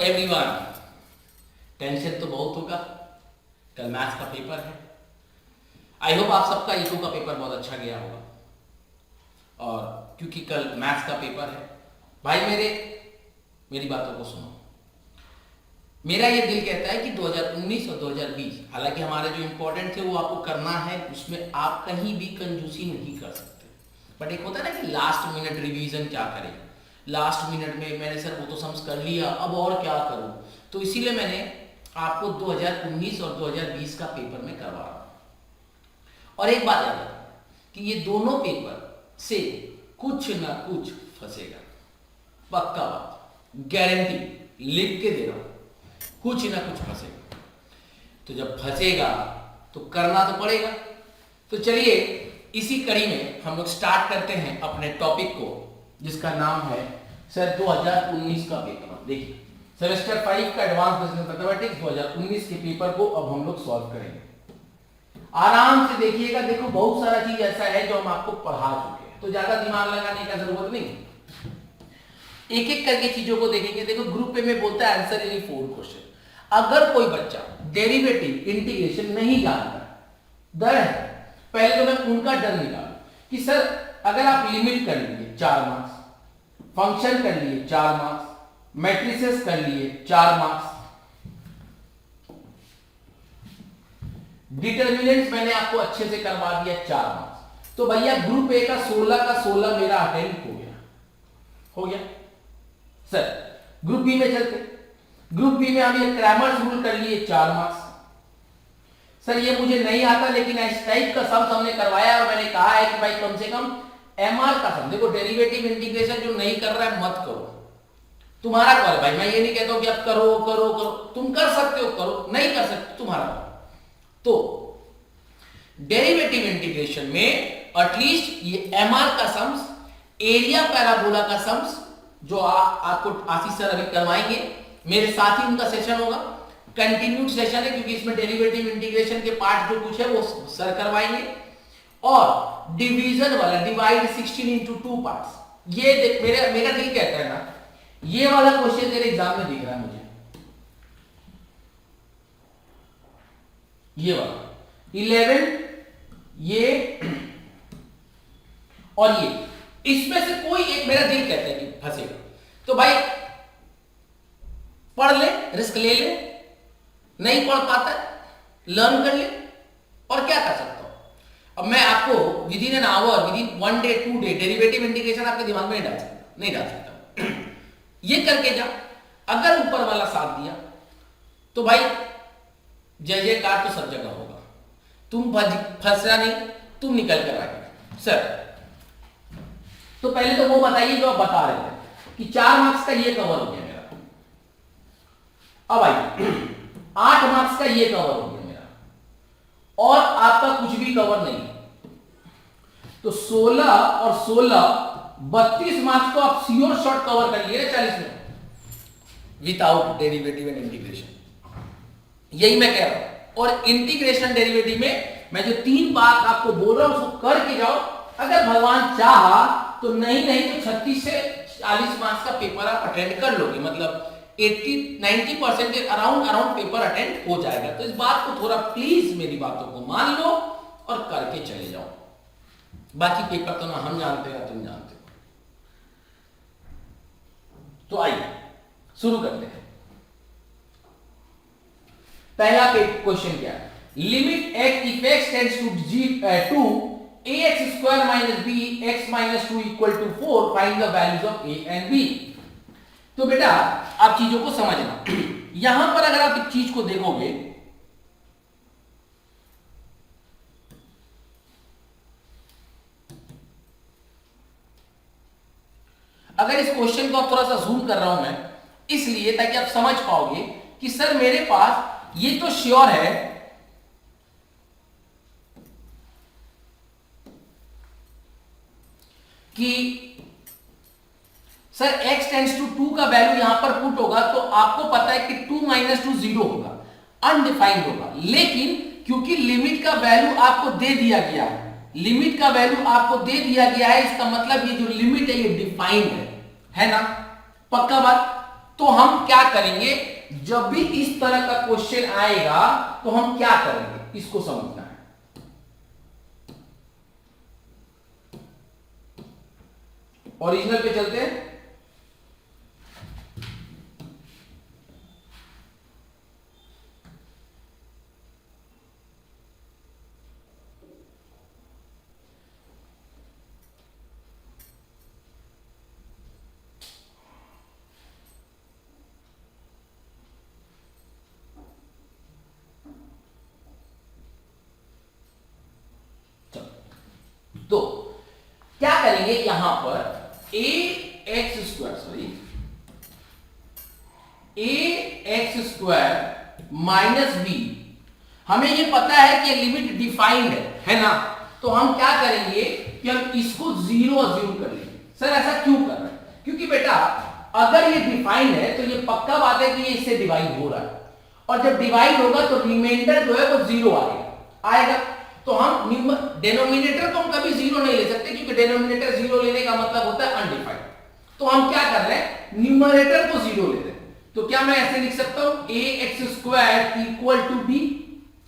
Everyone. Tension तो बहुत होगा, कल मैथ्स का पेपर है। आई होप आप सबका इको का पेपर बहुत अच्छा गया होगा। और क्योंकि कल मैथ्स का पेपर है भाई, मेरी बातों को सुनो। मेरा ये दिल कहता है कि 2019 और 2020 हालांकि हमारे जो इंपॉर्टेंट थे वो आपको करना है, उसमें आप कहीं भी कंजूसी नहीं कर सकते। बट एक होता है ना कि लास्ट मिनट रिवीजन क्या करें, लास्ट मिनट में मैंने सर वो तो सम्स कर लिया, अब और क्या करूं। तो इसीलिए मैंने आपको 2019 और 2020 का पेपर में करवा रहा हूं। और एक बात याद रखना कि ये दोनों पेपर से कुछ ना कुछ फंसेगा, पक्का बात, गारंटी लिख के दे रहा हूं, कुछ ना कुछ फंसेगा। तो जब फंसेगा तो करना तो पड़ेगा। तो चलिए इसी कड़ी में हम लोग स्टार्ट करते हैं अपने टॉपिक को, जिसका नाम है सर 2019 का पेपर। देखिए सेमेस्टर 5 का एडवांस बिजनेस मैथमेटिक्स 2019 के पेपर को अब हम लोग सॉल्व करेंगे। आराम से देखिएगा। देखो बहुत सारा चीज ऐसा है जो हम आपको पढ़ा चुके हैं, तो ज्यादा दिमाग लगाने का जरूरत नहीं। एक एक करके चीजों को देखेंगे। देखो ग्रुप ए में बोलता है आंसर एनी 4 क्वेश्चन। अगर कोई बच्चा डेरिवेटिव इंटीग्रेशन नहीं जानता, डर है, पहले तो मैं उनका डर निकालूं कि सर अगर आप लिमिट कर लिए 4 मार्क्स, फंक्शन कर लिए 4 मार्क्स, मैट्रिसेस कर लिए 4 मार्क्स, डिटर्मिनेंट्स मैंने आपको अच्छे से करवा दिया 4 मार्क्स, तो भैया ग्रुप ए का 16 का 16 मेरा अटेम्प्ट हो गया। सर ग्रुप बी में चलते। ग्रुप बी में हम ये क्रैमर्स रूल कर लिए 4 मार्क्स। सर ये मुझे नहीं आता, लेकिन इस टाइप का सम हमने करवाया और मैंने कहा है कि भाई कम से कम एमआर का सम। देखो डेरिवेटिव इंटीग्रेशन जो नहीं कर रहा है मत करो, तुम्हारा कॉल भाई। मैं ये नहीं कहता हूं कि आप करो करो करो, तुम कर सकते हो करो, नहीं कर सकते तुम्हारा कॉल। तो डेरिवेटिव इंटीग्रेशन में एटलीस्ट ये एमआर का सम्स, एरिया पैराबोला का सम्स जो आपको आशीष सर अभी करवाएंगे, मेरे साथ ही उनका सेशन होगा, कंटिन्यूड सेशन है क्योंकि इसमें डेरिवेटिव इंटीग्रेशन के पार्ट जो कुछ है वो सर करवाएंगे। और डिवीजन वाला डिवाइड 16 into 2 पार्ट्स, ये देख मेरा दिल कहता है ना, ये वाला क्वेश्चन तेरे एग्जाम में दिख रहा है मुझे, ये वाला 11 ये और ये, इसमें से कोई एक मेरा दिल कहता है कि फंसेगा। तो भाई पढ़ ले, रिस्क ले ले, नहीं पढ़ पाता लर्न कर ले, और क्या कर सकता हूं। अब मैं आपको with in an hour, with in 1 day 2 day derivative integration आपके दिमाग में नहीं डाल सकता। ये करके जा, अगर ऊपर वाला साथ दिया तो भाई जय जयकार तो सब जगह होगा। तुम फंसना नहीं, तुम निकल कर आएगा। सर तो पहले तो वो बताइए जो आप बता रहे थे कि 4 मार्क्स का ये कवर हो गया मेरा। अब आइए 8 मार्क्स का ये कवर हो गया मेरा, और आपका कुछ भी कवर नहीं। तो 16 और 16 32 मार्क्स को आप श्योर शॉर्ट कवर कर लिए 40 में विदाउट डेरिवेटिव एंड इंटीग्रेशन। यही मैं कह रहा हूं। और इंटीग्रेशन डेरिवेटिव में मैं जो 3 बात आपको बोल रहा हूं उसको करके जाओ। अगर भगवान चाहा तो नहीं तो 36 से 40 मार्क्स का पेपर आप अटेंड कर लोगे, मतलब 80-90% के अराउंड पेपर अटेंड हो जाएगा। तो इस बात को थोड़ा प्लीज मेरी बातों को मान लो और करके चले जाओ। बाकी पेपर तो ना हम जानते हैं ना तुम जानते हो। तो आइए शुरू करते हैं। पहला क्वेश्चन क्या है, limit x if x tends to ax square minus b x minus 2 equal to 4, find the values of a and b। तो बेटा आप चीजों को समझना। यहां पर अगर आप एक चीज को देखोगे, अगर इस क्वेश्चन को आप थोड़ा सा जूम कर रहा हूं मैं इसलिए ताकि आप समझ पाओगे कि सर मेरे पास ये तो श्योर है कि सर x टेंड्स टू 2 का वैल्यू यहां पर पुट होगा, तो आपको पता है कि 2 - 2 0 होगा, अनडिफाइंड होगा। लेकिन क्योंकि लिमिट का वैल्यू आपको दे दिया गया है, लिमिट का वैल्यू आपको दे दिया गया है, इसका मतलब ये जो लिमिट है ये डिफाइंड है ना, पक्का बात। तो हम क्या करेंगे, जब भी इस तरह का क्वेश्चन आएगा तो हम क्या करेंगे, इसको समझना है। ओरिजिनल पे चलते हैं। तो क्या करेंगे यहां पर ए एक्स स्क्वायर माइनस बी, हमें ये पता है कि लिमिट डिफाइंड है ना, तो हम क्या करेंगे कि हम इसको जीरो अज्यूम कर लेंगे। सर ऐसा क्यों कर रहे हैं, क्योंकि बेटा अगर ये डिफाइंड है तो ये पक्का बात है कि ये इससे डिवाइड हो रहा है, और जब डिवाइड होगा तो रिमाइंडर जो है वो जीरो आएगा। तो हम डिनोमिनेटर को हम कभी जीरो नहीं ले सकते, क्योंकि डिनोमिनेटर जीरो लेने का मतलब होता है अनडिफाइंड। तो हम क्या कर रहे हैं, न्यूमरेटर को जीरो ले रहे हैं। तो क्या मैं ऐसे लिख सकता हूं A x square equal to B,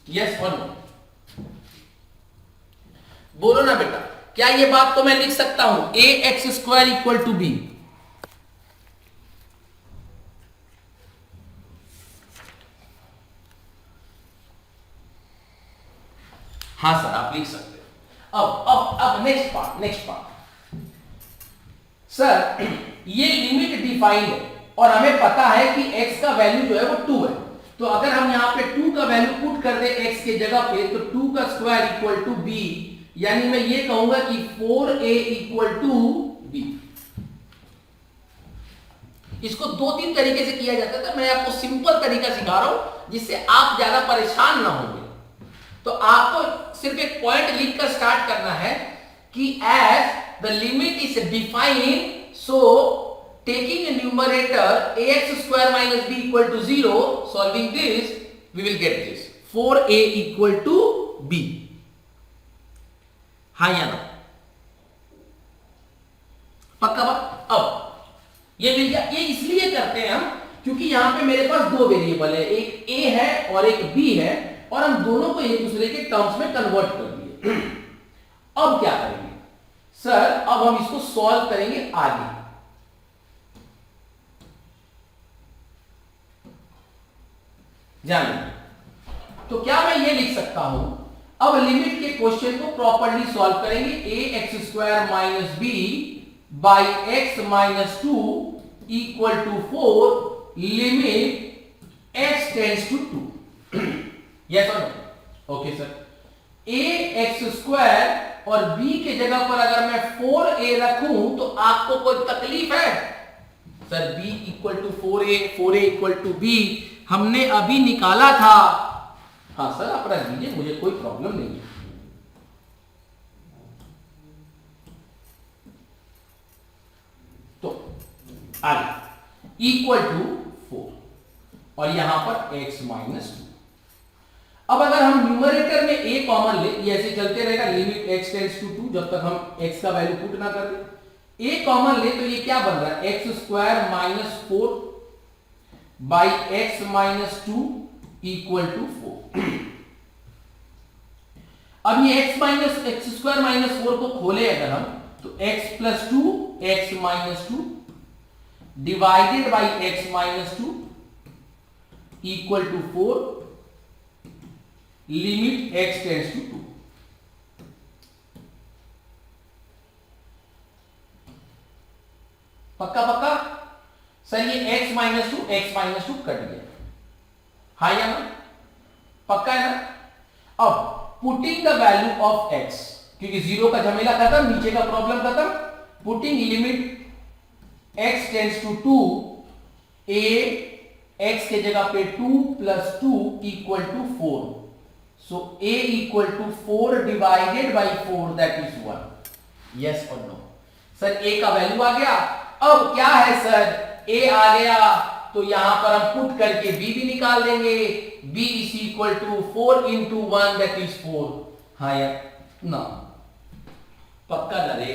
yes और नो, बोलो ना बेटा, क्या ये बात तो मैं लिख सकता हूं A x square equal to B? हाँ सर आप लिख सकते हैं। अब नेक्स्ट पार्ट सर, ये लिमिट डिफाइंड है और हमें पता है कि x का वैल्यू जो है वो 2 है। तो अगर हम यहां पे 2 का वैल्यू पुट कर दे x के जगह पे, तो 2 का स्क्वायर इक्वल टू b, यानी मैं ये कहूंगा कि 4a इक्वल टू b। इसको 2-3 तरीके से किया जाता था, मैं आपको सिंपल तरीका सिखा रहा हूं जिससे आप ज्यादा परेशान ना होंगे। तो आपको सिर्फ एक पॉइंट लिखकर स्टार्ट करना है कि as the limit is defined, so taking a numerator ax square minus b equal to 0, solving this we will get this 4a equal to b। हाँ या ना, पक्का बात। अब ये मिल गया। ये इसलिए करते हैं हम क्योंकि यहां पे मेरे पास दो वेरिएबल है, एक a है और एक b है, और हम दोनों को एक दूसरे के टर्म्स में कन्वर्ट कर दिए। अब क्या करेंगे सर, अब हम इसको सॉल्व करेंगे आगे। जानिए, तो क्या मैं ये लिख सकता हूं, अब लिमिट के क्वेश्चन को प्रॉपर्ली सॉल्व करेंगे। A x square minus B by x minus 2 equal to 4, limit x tends to 2। Yes और no? Okay sir, A x square और b के जगह पर अगर मैं 4a रखूं तो आपको कोई तकलीफ है? Sir b equal to 4a equal to b हमने अभी निकाला था। हाँ सर आप रख दीजिए, मुझे कोई प्रॉब्लम नहीं है। तो आगे इक्वल टू 4 और यहां पर x माइनस 2। अब अगर हम न्यूमरेटर में a कॉमन ले, ये ऐसे चलते रहेगा, लिमिट x टेंड्स टू 2 जब तक हम x का वैल्यू पुट ना कर दे। a कॉमन ले तो ये क्या बन रहा है, X square minus 4 by x minus 2 equal to 4। अब ये एक्स स्क्वायर माइनस 4 को खोले अगर हम, तो x plus 2 X minus 2 divided by x minus 2 equal to 4, limit x tends to 2। पक्का पक्का सर, ये x माइनस 2 कट गया, हाँ या ना, पक्का है ना। अब putting the value of x, क्योंकि जीरो का झमेला खत्म, नीचे का प्रॉब्लम खत्म, putting limit x tends to 2, a x के जगह पे 2 plus 2 equal to 4, so a equal to 4 divided by 4 that is 1, yes or no? Sir a का वैल्यू आ गया। अब क्या है सर, a आ गया तो यहां पर हम पुट करके b भी निकाल देंगे, b is equal to 4 into 1 that is 4। हाँ यार ना, पक्का ना रे,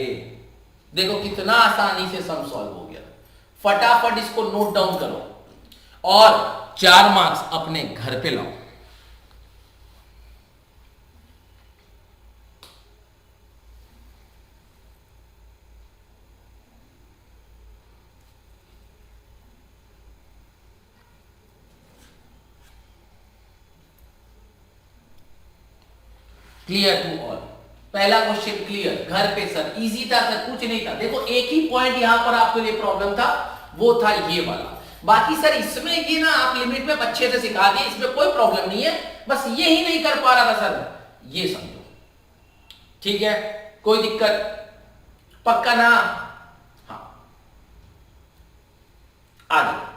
देखो कितना आसानी से सम सॉल्व हो गया। फटाफट इसको नोट डाउन करो और 4 मार्क्स अपने घर पे लाओ। Clear to all? पहला क्वेश्चन क्लियर, घर पे सर इजी था सर, कुछ नहीं था। देखो एक ही पॉइंट यहां पर आपके लिए प्रॉब्लम था, वो था ये वाला। बाकी सर इसमें ये ना आप लिमिट में अच्छे से सिखा दिए, इसमें कोई प्रॉब्लम नहीं है, बस ये ही नहीं कर पा रहा था सर, ये समझो। ठीक है, कोई दिक्कत? पक्का ना? हाँ, आगे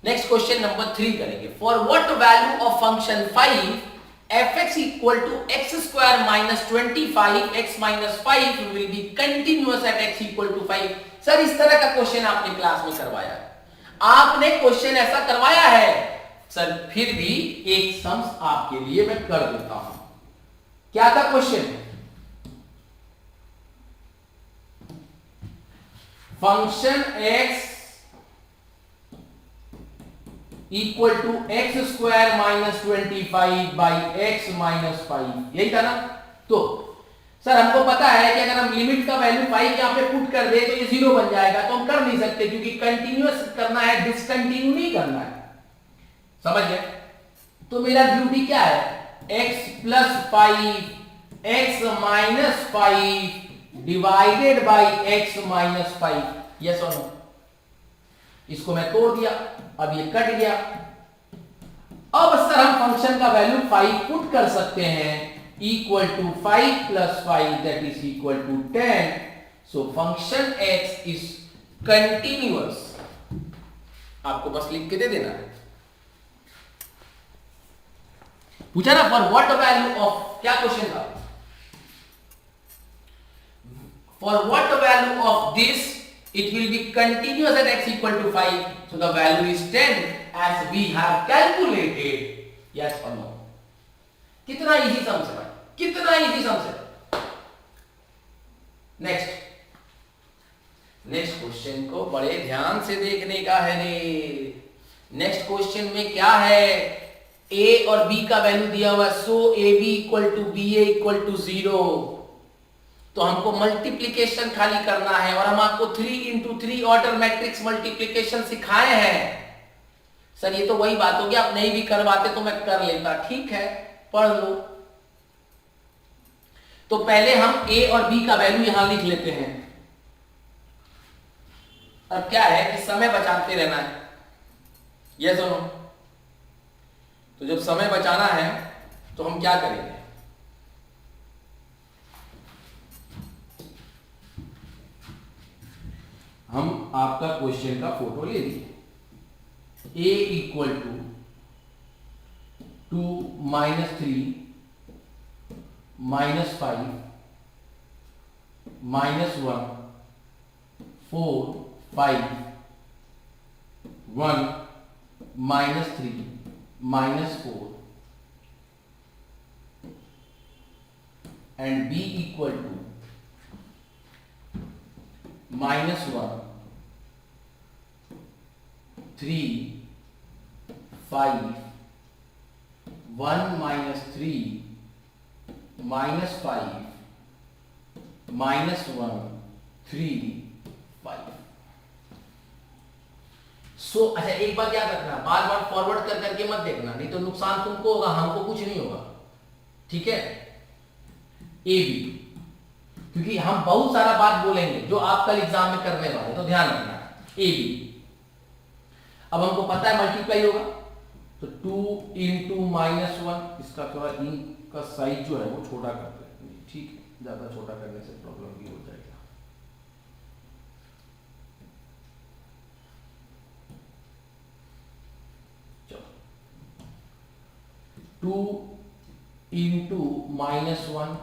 नेक्स्ट क्वेश्चन नंबर 3 करेंगे। For what value of function 5 fx equal to X square minus 25 x minus 5 will be continuous at x equal to 5। Sir इस तरह का क्वेश्चन आपने क्लास में करवाया है, आपने क्वेश्चन ऐसा करवाया है सर, फिर भी एक सम्स आपके लिए मैं कर देता हूं। क्या था question? Function x equal to X square minus 25 by x minus 5, यही था ना? तो सर हमको पता है कि अगर हम लिमिट का वैल्यू 5 यहां पे पुट कर दे तो ये 0 बन जाएगा, तो हम कर नहीं सकते क्योंकि कंटिन्यूअस करना है, डिसकंटिन्यू नहीं करना है। समझ गए? तो मेरा ड्यूटी क्या है? x plus 5 x minus 5 divided by x minus 5। Yes और नो? इसको मैं तोड़ दिया, अब ये कट गया। अब सर हम फंक्शन का वैल्यू 5 पुट कर सकते हैं, equal to 5 plus 5 that is equal to 10। So function x is continuous. आपको बस लिख के दे देना है। पूछा ना फॉर व्हाट वैल्यू ऑफ, क्या क्वेश्चन था? For what value of this it will be continuous at x equal to 5, so the value is 10 as we have calculated. Yes or no? कितना इजी सम है भाई, कितना इजी सम है। Next question को बड़े ध्यान से देखने का है रे। नेक्स्ट क्वेश्चन में क्या है? a और b का वैल्यू दिया हुआ है, so ab equal to B A equal to 0। तो हमको मल्टीप्लिकेशन खाली करना है और हम आपको 3 into 3 ऑर्डर मैट्रिक्स मल्टीप्लिकेशन सिखाए हैं। सर ये तो वही बात होगी, आप नहीं भी करवाते तो मैं कर लेता। ठीक है, पढ़ लो। तो पहले हम a और b का वैल्यू यहां लिख लेते हैं। अब क्या है कि समय बचाते रहना है। ये सुनो, तो जब समय बचाना है तो हम क्या करेंगे? हम आपका क्वेश्चन का फोटो ले लिए। a equal to 2 minus 3 minus 5 minus 1 4 5 1 minus 3 minus 4 and b equal to minus 1 3 5 1 minus 3 minus 5 minus 1 3 5। So अच्छा एक बात याद रखना, बार बार फॉरवर्ड कर करके मत देखना, नहीं तो नुकसान तुमको होगा, हमको कुछ नहीं होगा। ठीक है? ए बी, क्योंकि हम बहुत सारा बात बोलेंगे जो आप कल एग्जाम में करने वाले, तो ध्यान रखना। ए बी, अब हमको पता है मल्टीप्लाई होगा, तो 2 इंटू माइनस 1, इसका थोड़ा इनका साइज जो है वो छोटा करते हैं। ठीक है, ज्यादा छोटा करने से प्रॉब्लम भी हो जाएगा। चलो 2 into minus 1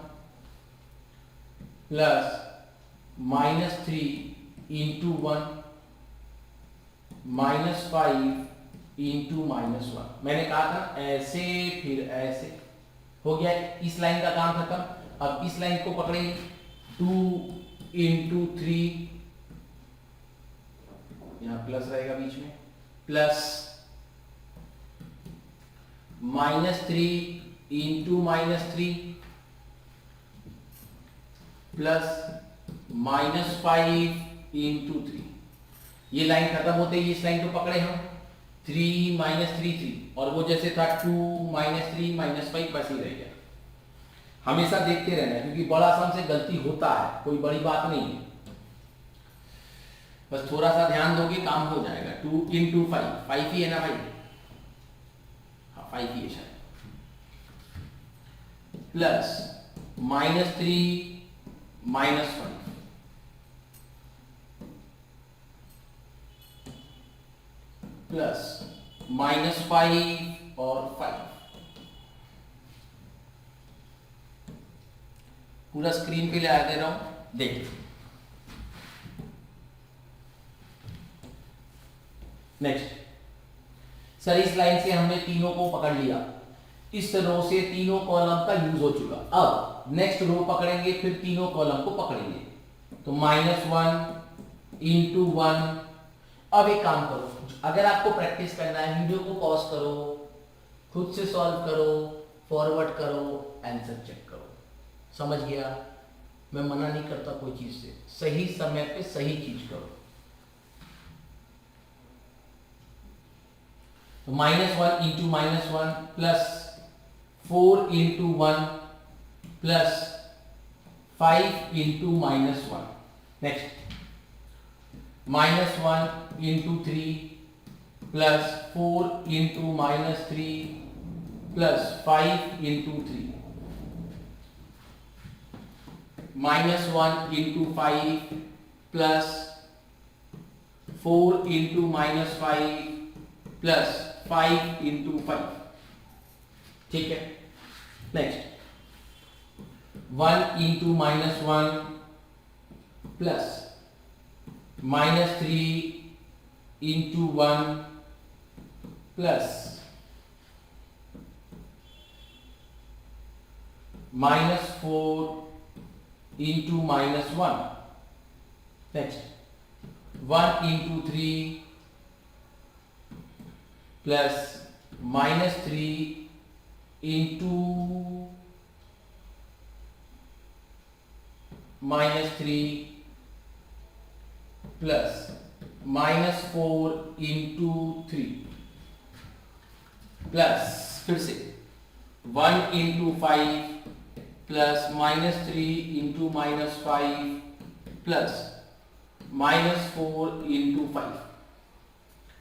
plus minus 3 into 1 minus 5 into minus 1। मैंने कहा था ऐसे फिर ऐसे, हो गया इस लाइन का काम खत्म। अब इस लाइन को पकड़ेंगे, 2 इंटू 3, यहां प्लस रहेगा बीच में, प्लस -3 इंटू -3 प्लस -5 इंटू 3। ये लाइन खत्म होते ही इस लाइन को पकड़े हम, 3 -3 3, और वो जैसे था 2 -3 -5 बस ही रह गया। हमेशा देखते रहना है, क्योंकि बड़ा सम से गलती होता है, कोई बड़ी बात नहीं है, बस थोड़ा सा ध्यान दोगे काम हो जाएगा। 2 इंटू 5, 5 ही है ना भाई, हाँ 5 ही है शायद, प्लस -3 -1 प्लस -5 और 5। पूरा स्क्रीन पे ले आ दे रहा हूं, देखिए नेक्स्ट। सर इस लाइन से हमने तीनों को पकड़ लिया, इस रो से तीनों कॉलम का यूज हो चुका। अब नेक्स्ट रो पकड़ेंगे, फिर तीनों कॉलम को पकड़ेंगे, तो -1 इंटू 1। अब एक काम करो, अगर आपको प्रैक्टिस करना है वीडियो को पॉज करो, खुद से सॉल्व करो, फॉरवर्ड करो, आंसर चेक करो। समझ गया? मैं मना नहीं करता कोई चीज से, सही समय पे सही चीज करो। तो -1 into -1 plus 4 into 1 plus 5 into -1। Next -1 into 3 plus 4 into -3 plus 5 into 3, -1 into 5 plus 4 into -5 plus 5 into 5। ठीक है, next 1 into -1 plus -3 into 1 plus -4 into -1। Next 1 into 3 plus -3 into -3 plus -4 into 3 plus फिर से 1 into 5 plus -3 into -5 plus -4 into 5,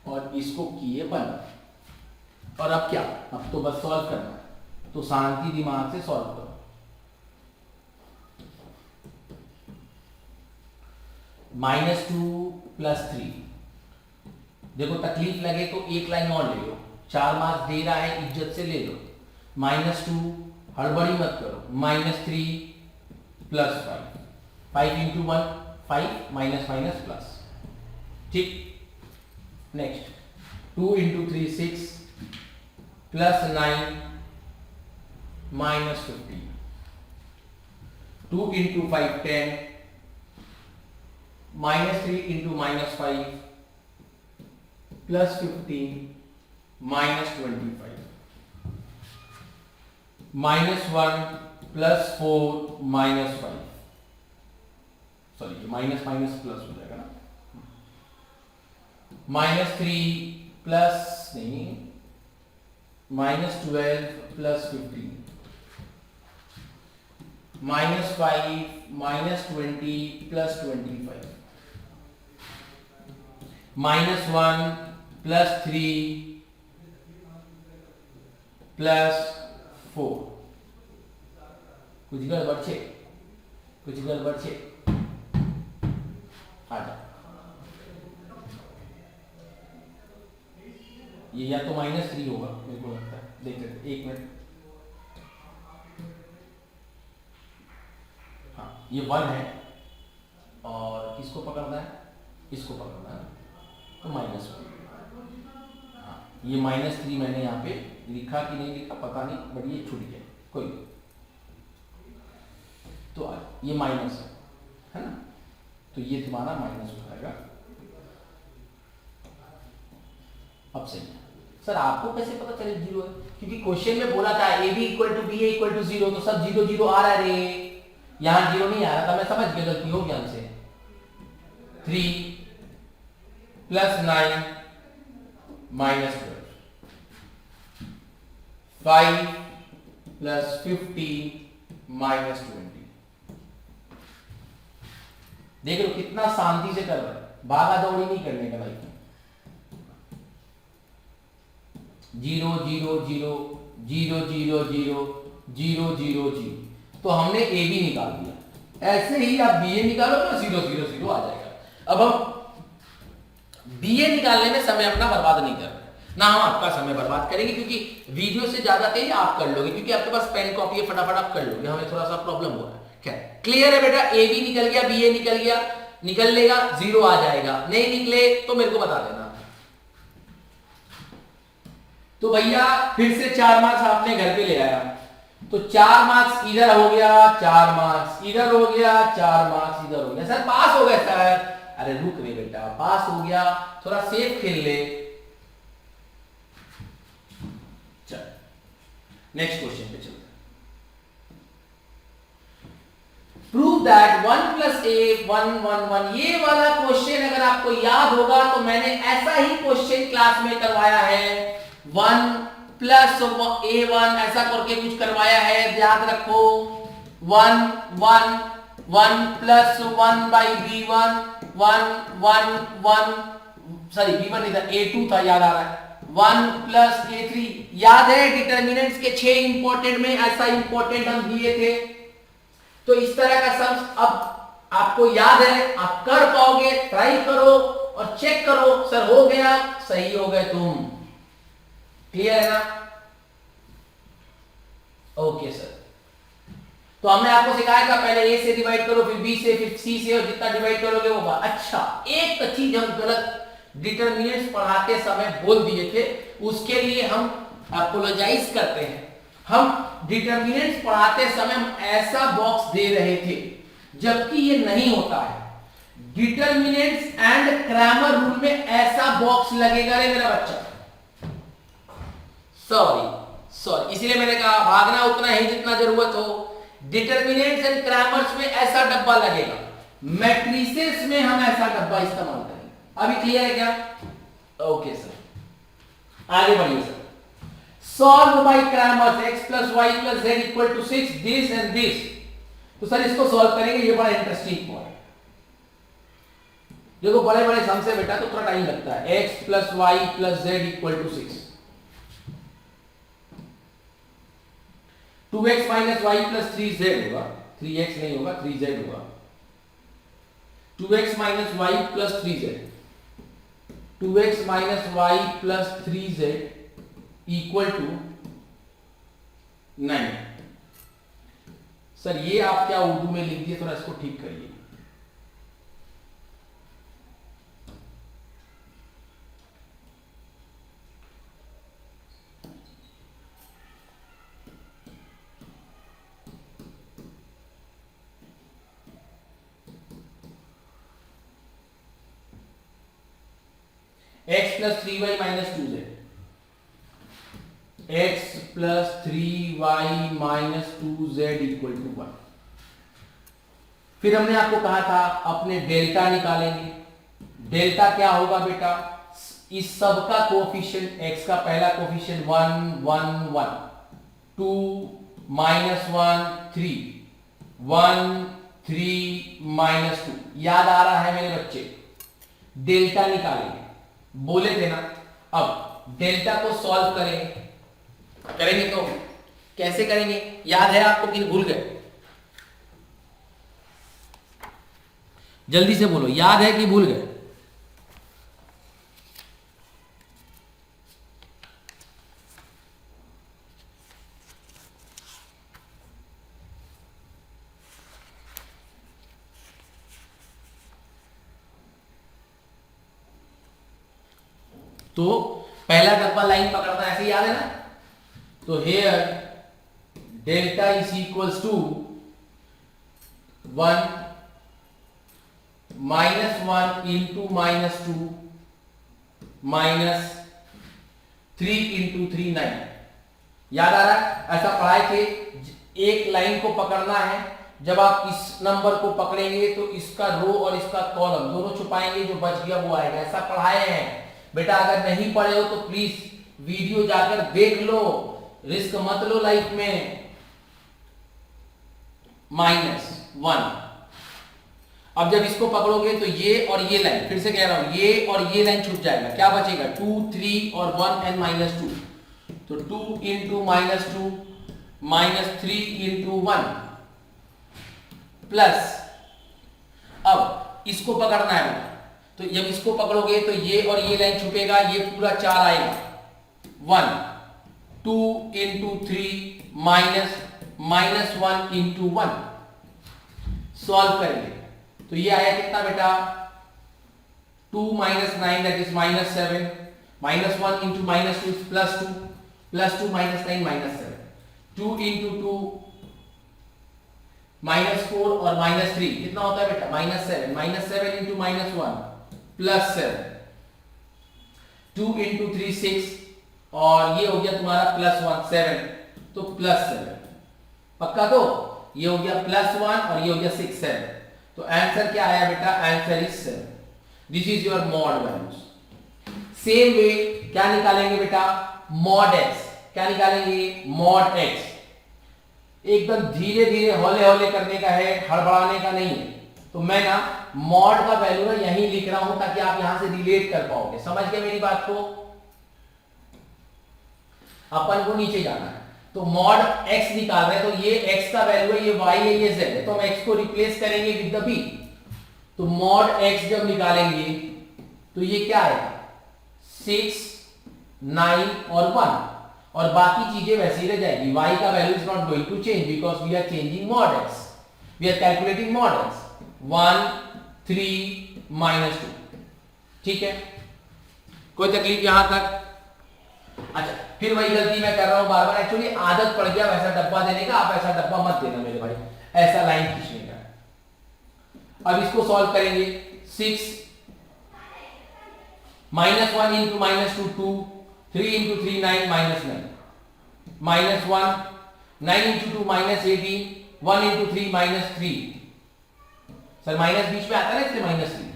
और इसको किए बंद। और अब क्या, अब तो बस सॉल्व करना है, तो शांति दिमाग से सॉल्व करो। -2 प्लस 3, देखो तकलीफ लगे तो एक लाइन और ले लो, 4 मार्क्स दे रहा है, इज्जत से ले लो। -2 हड़बड़ी मत करो, -3 plus 5, 5 into 1 5 minus minus plus. ठीक, next 2 into 3 6 plus 9 minus 15, 2 into 5 10, -3 into -5 plus 15 -25, -1 plus 4 -5, sorry minus minus plus हो जाएगा ना, -3 प्लस नहीं -12 प्लस 15, -5 -20 प्लस 25, -1 प्लस 3 प्लस 4। कुछ गड़बड़ छे, कुछ गड़बड़ छे, आ जाओ। ये या तो -3 होगा मेरे को लगता है, देख लेते 1 मिनट। हाँ ये 1 है, और किसको पकड़ना है, इसको पकड़ना है, तो -1। हाँ ये -3 मैंने यहाँ पे लिखा कि नहीं लिखा पता नहीं, बट ये छूट गया, कोई तो ये माइनस है ना। तो ये तुम्हारा माइनस हो जाएगा। अब सही है सर, आपको कैसे पता चले जीरो है? क्योंकि क्वेश्चन में बोला था A B equal to B A equal to zero, तो सब जीरो जीरो आ रहा है रे, यहां जीरो नहीं आ रहा था, मैं समझ गया गलती हो गया हमसे। 3 + 9 - 12, 5 + 15 - 20। देख लो कितना शांति से कर रहा है, भागा दौड़ी नहीं करने का भाई। 0 0 0 0 0 0 0 0 0, तो हमने ए बी निकाल दिया। ऐसे ही आप बी ए निकालो तो 0 0 0 आ जाएगा। अब हम बी ए निकालने में समय अपना बर्बाद नहीं कर रहे ना, हम आपका समय बर्बाद करेंगे, क्योंकि वीडियो से ज्यादा तेज आप कर लोगे, क्योंकि आपके पास पेन कॉपी है, फटाफट आप कर लोगे, हमें थोड़ा सा प्रॉब्लम हो रहा है। क्या क्लियर है बेटा? ए बी निकल गया, बी ए निकल गया, निकल लेगा 0 आ जाएगा, नहीं निकले तो मेरे को बता देना। तो भैया फिर से 4 मार्क्स आपने घर पे ले आया, तो 4 मार्क्स इधर हो गया, 4 मार्क्स इधर हो गया, 4 मार्क्स इधर हो गया। सर पास हो गया सर। अरे रुक रे बेटा, पास हो गया, थोड़ा सेफ खेल ले। चल नेक्स्ट क्वेश्चन पे चलते हैं। Prove that 1 + a 1 1 1। ये वाला क्वेश्चन अगर आपको याद होगा तो मैंने ऐसा ही क्वेश्चन क्लास में करवाया है, 1 + a1 ऐसा करके कुछ करवाया है, याद रखो। 1 1 1 + 1/b1 1 1 1, सॉरी b1 नहीं था, a2 था, याद आ रहा है। 1 + a3, याद है डिटर्मिनेंट्स के 6 इंपॉर्टेंट में ऐसा इंपॉर्टेंट हम दिए थे। तो इस तरह का सम्स अब आपको याद है, आप कर पाओगे, ट्राई करो और चेक करो। सर हो गया, सही हो गए तुम, क्लियर है ना? Okay sir. तो हमने आपको सिखाया था पहले ए से डिवाइड करो, फिर बी से, फिर सी से, और जितना डिवाइड करोगे वो बात। अच्छा, एक चीज हम गलत डिटरमिनेंट्स पढ़ाते समय बोल दिए थे, उसके लिए हम अपोलोजाइज करते हैं। हम डिटरमिनेंट्स पढ़ाते समय हम ऐसा बॉक्स दे रहे थे, जबकि ये नहीं होता है। डिटरमिनेंट्स एंड क्रैमर रूल में ऐसा बॉक्स लगेगा रे मेरा बच्चा। सॉरी, इसीलिए मैंने कहा भागना उतना ही जितना जरूरत हो। डिटरमिनेंट्स एंड क्रैमर्स में ऐसा डब्बा लगेगा, मैट्रिसेस में हम ऐसा डब्बा इस्तेमाल करेंगे। अभी क्लियर है क्या? ओके सर, आगे बढ़िए sir. Solve by Cramer's x + y + z = 6, this and this. तो सर इसको सॉल्व करेंगे, ये बड़ा इंटरेस्टिंग पॉइंट। देखो बड़े बड़े सम से बेटा तो थोड़ा टाइम लगता है। x + y + z = 6, 2x - y + 3z होगा, 3x नहीं होगा, 3z होगा। 2x - y + 3z, 2x - y + 3z = 9। Sir ये आप क्या उर्दू में लिख दिए, थोड़ा इसको ठीक करिए। x + 3y - 2z, x + 3y - 2z = 1। फिर हमने आपको कहा था अपने डेल्टा निकालेंगे। डेल्टा क्या होगा बेटा? इस सब का कोएफिशिएंट, x का पहला कोएफिशिएंट 1 1 1, 2 -1 3, 1 3 -2, याद आ रहा है मेरे बच्चे? डेल्टा निकालेंगे, बोले थे ना। अब डेल्टा को सॉल्व करेंगे तो कैसे करेंगे? याद है आपको कि भूल गए? जल्दी से बोलो, याद है कि भूल गए? तो पहला डब्बा लाइन पकड़ता है, ऐसे याद है ना? तो हेयर डेल्टा = 1 -1 इंटू -2 -3 इंटू 3 9। याद आ रहा है? ऐसा पढ़ाए थे। एक लाइन को पकड़ना है, जब आप इस नंबर को पकड़ेंगे तो इसका रो और इसका कॉलम दोनों छुपाएंगे, जो बच गया वो आएगा। ऐसा पढ़ाए हैं बेटा। अगर नहीं पढ़े हो तो प्लीज वीडियो जाकर देख लो, रिस्क मत लो लाइफ में। -1। अब जब इसको पकड़ोगे तो ये और ये लाइन, फिर से कह रहा हूं, ये और ये लाइन छूट जाएगा। क्या बचेगा? 2 3 और 1 एंड -2। तो 2 इंटू -2 -3 इंटू 1 प्लस, अब इसको पकड़ना है। तो जब इसको पकड़ोगे तो ये और ये लाइन छुपेगा, ये पूरा 4 आएगा। 1 2 इंटू 3 -1 इंटू 1। सॉल्व करेंगे तो ये आया कितना बेटा? 2 - 9 दैट इज -7, -1 इंटू -2 +2, +2 -9 -7, 2 इंटू 2 -4 और -3 कितना होता है बेटा? -7, -7 इंटू -1 +7, 2 इंटू 3 6 और ये हो गया तुम्हारा +1 7, तो +7। पक्का? तो ये हो गया +1 और ये हो गया 6 7। तो आंसर क्या आया बेटा? Answer is 7। This is your mod values. Same way क्या निकालेंगे बेटा? Mod x। क्या निकालेंगे? Mod x। एकदम धीरे धीरे हौले हौले करने का है, हड़बड़ाने का नहीं है। तो मैं ना मॉड का वैल्यू ना यहीं लिख रहा हूं ताकि आप यहां से रिलेट कर पाओगे। समझ गए मेरी बात को? अपन को नीचे जाना है तो मॉड x निकाल रहे हैं, तो ये x का वैल्यू है, ये y है, ये z है। तो हम x को रिप्लेस करेंगे विद द b। तो मॉड x जब निकालेंगे तो ये क्या आएगा? 6 9 और 1, और बाकी चीजें वैसी रह जाएगी। y का value is not going to change because we are changing mod x, we are calculating mod x। 1 3 -2। ठीक है, कोई तकलीफ यहां तक? अच्छा, फिर वही गलती मैं कर रहा हूं बार बार। एक्चुअली आदत पड़ गया वैसा डब्बा देने का। आप ऐसा डब्बा मत देना मेरे भाई, ऐसा लाइन खींचने का। अब इसको सॉल्व करेंगे। 6 -1 into -2 2, 3 into 3 9 -9, -1 9 into 2 -18, 1 into 3 -3। Sir minus बीच में आता है ना, इसलिए -3।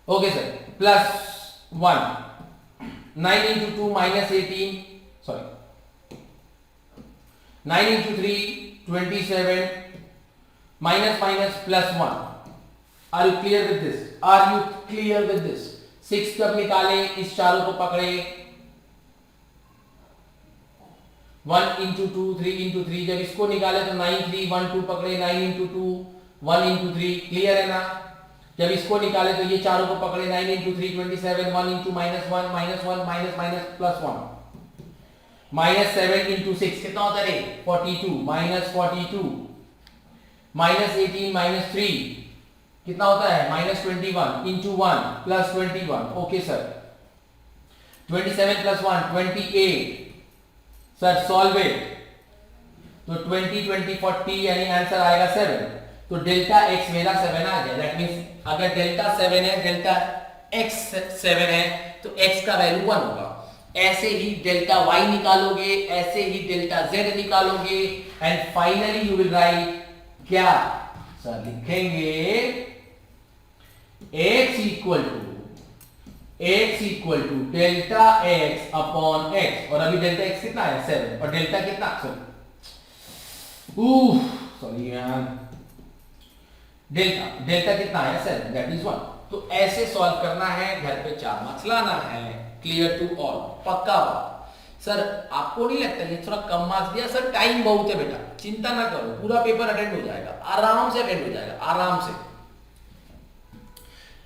Okay sir, +1 9 into 2 -18, sorry 9 into 3 27, minus +1। Are you clear with this? Are you clear with this? 6 जब निकाले, इस चारों को पकड़े, 1 इंटू 2 3 इंटू 3, जब इसको निकाले तो 9 3 1 2 पकड़े, 9 इंटू 2 1 इंटू 3। क्लियर है ना? जब इसको निकाले तो ये चारों को पकड़े, 9 इंटू 3 27, 1 इंटू -1 -1 +1 -7 इंटू 6 कितना होता है? 42, -42 -18 -3 कितना होता है? -21 into 1 +21। Okay sir, 27 +1 28। Sir solve it. तो 20 20 40 यानी आंसर आएगा 7। तो डेल्टा x मेरा 7 आ गया। दैट मींस अगर डेल्टा 7 है, डेल्टा x 7 है, तो x का वैल्यू 1 होगा। ऐसे ही डेल्टा y निकालोगे, ऐसे ही डेल्टा z निकालोगे, and finally you will write क्या? सर लिखेंगे x equal to delta x upon x। और अभी डेल्टा x कितना है? 7। और डेल्टा कितना? सॉरी यार, डेल्टा कितना है? 7, दैट इज 1। तो ऐसे सॉल्व करना है, घर पे 4 मार्क्स लाना है। Clear to all? पक्का बात? सर आपको नहीं लगता ये थोड़ा कम मार्क्स दिया? सर टाइम बहुत है बेटा, चिंता ना करो, पूरा पेपर अटेंड हो जाएगा, आराम से अटेंड हो जाएगा, आराम से।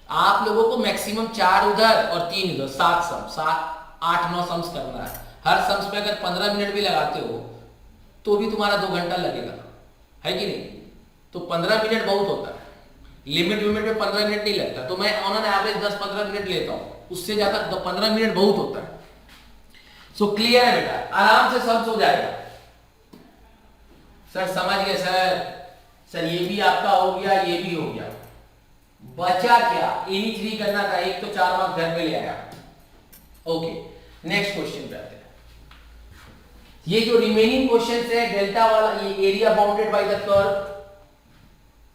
आप लोगों को मैक्सिमम 4 उधर और 3 उधर, 7 सम, 7 8 9 सम्स करना है। हर सम्स में अगर 15 मिनट भी लगाते हो तो भी तुम्हारा 2 घंटा लगेगा, है कि नहीं? तो 15 मिनट बहुत होता है। लिमिट में 15 मिनट नहीं लगता, तो मैं ऑन एन एवरेज 10-15 मिनट लेता हूं, उससे ज्यादा 15 मिनट बहुत होता है। सो क्लियर है बेटा? आराम से सम्स हो जाएगा। सर समझ गए सर? सर ये भी आपका हो गया, ये भी हो गया। बचा क्या, इन्हीं 3 करना था, एक तो 4 मार्क्स घर पे ले आया। ओके, नेक्स्ट क्वेश्चन पे आते हैं। ये जो रिमेनिंग क्वेश्चंस है डेल्टा वाला, ये area bounded by the curve,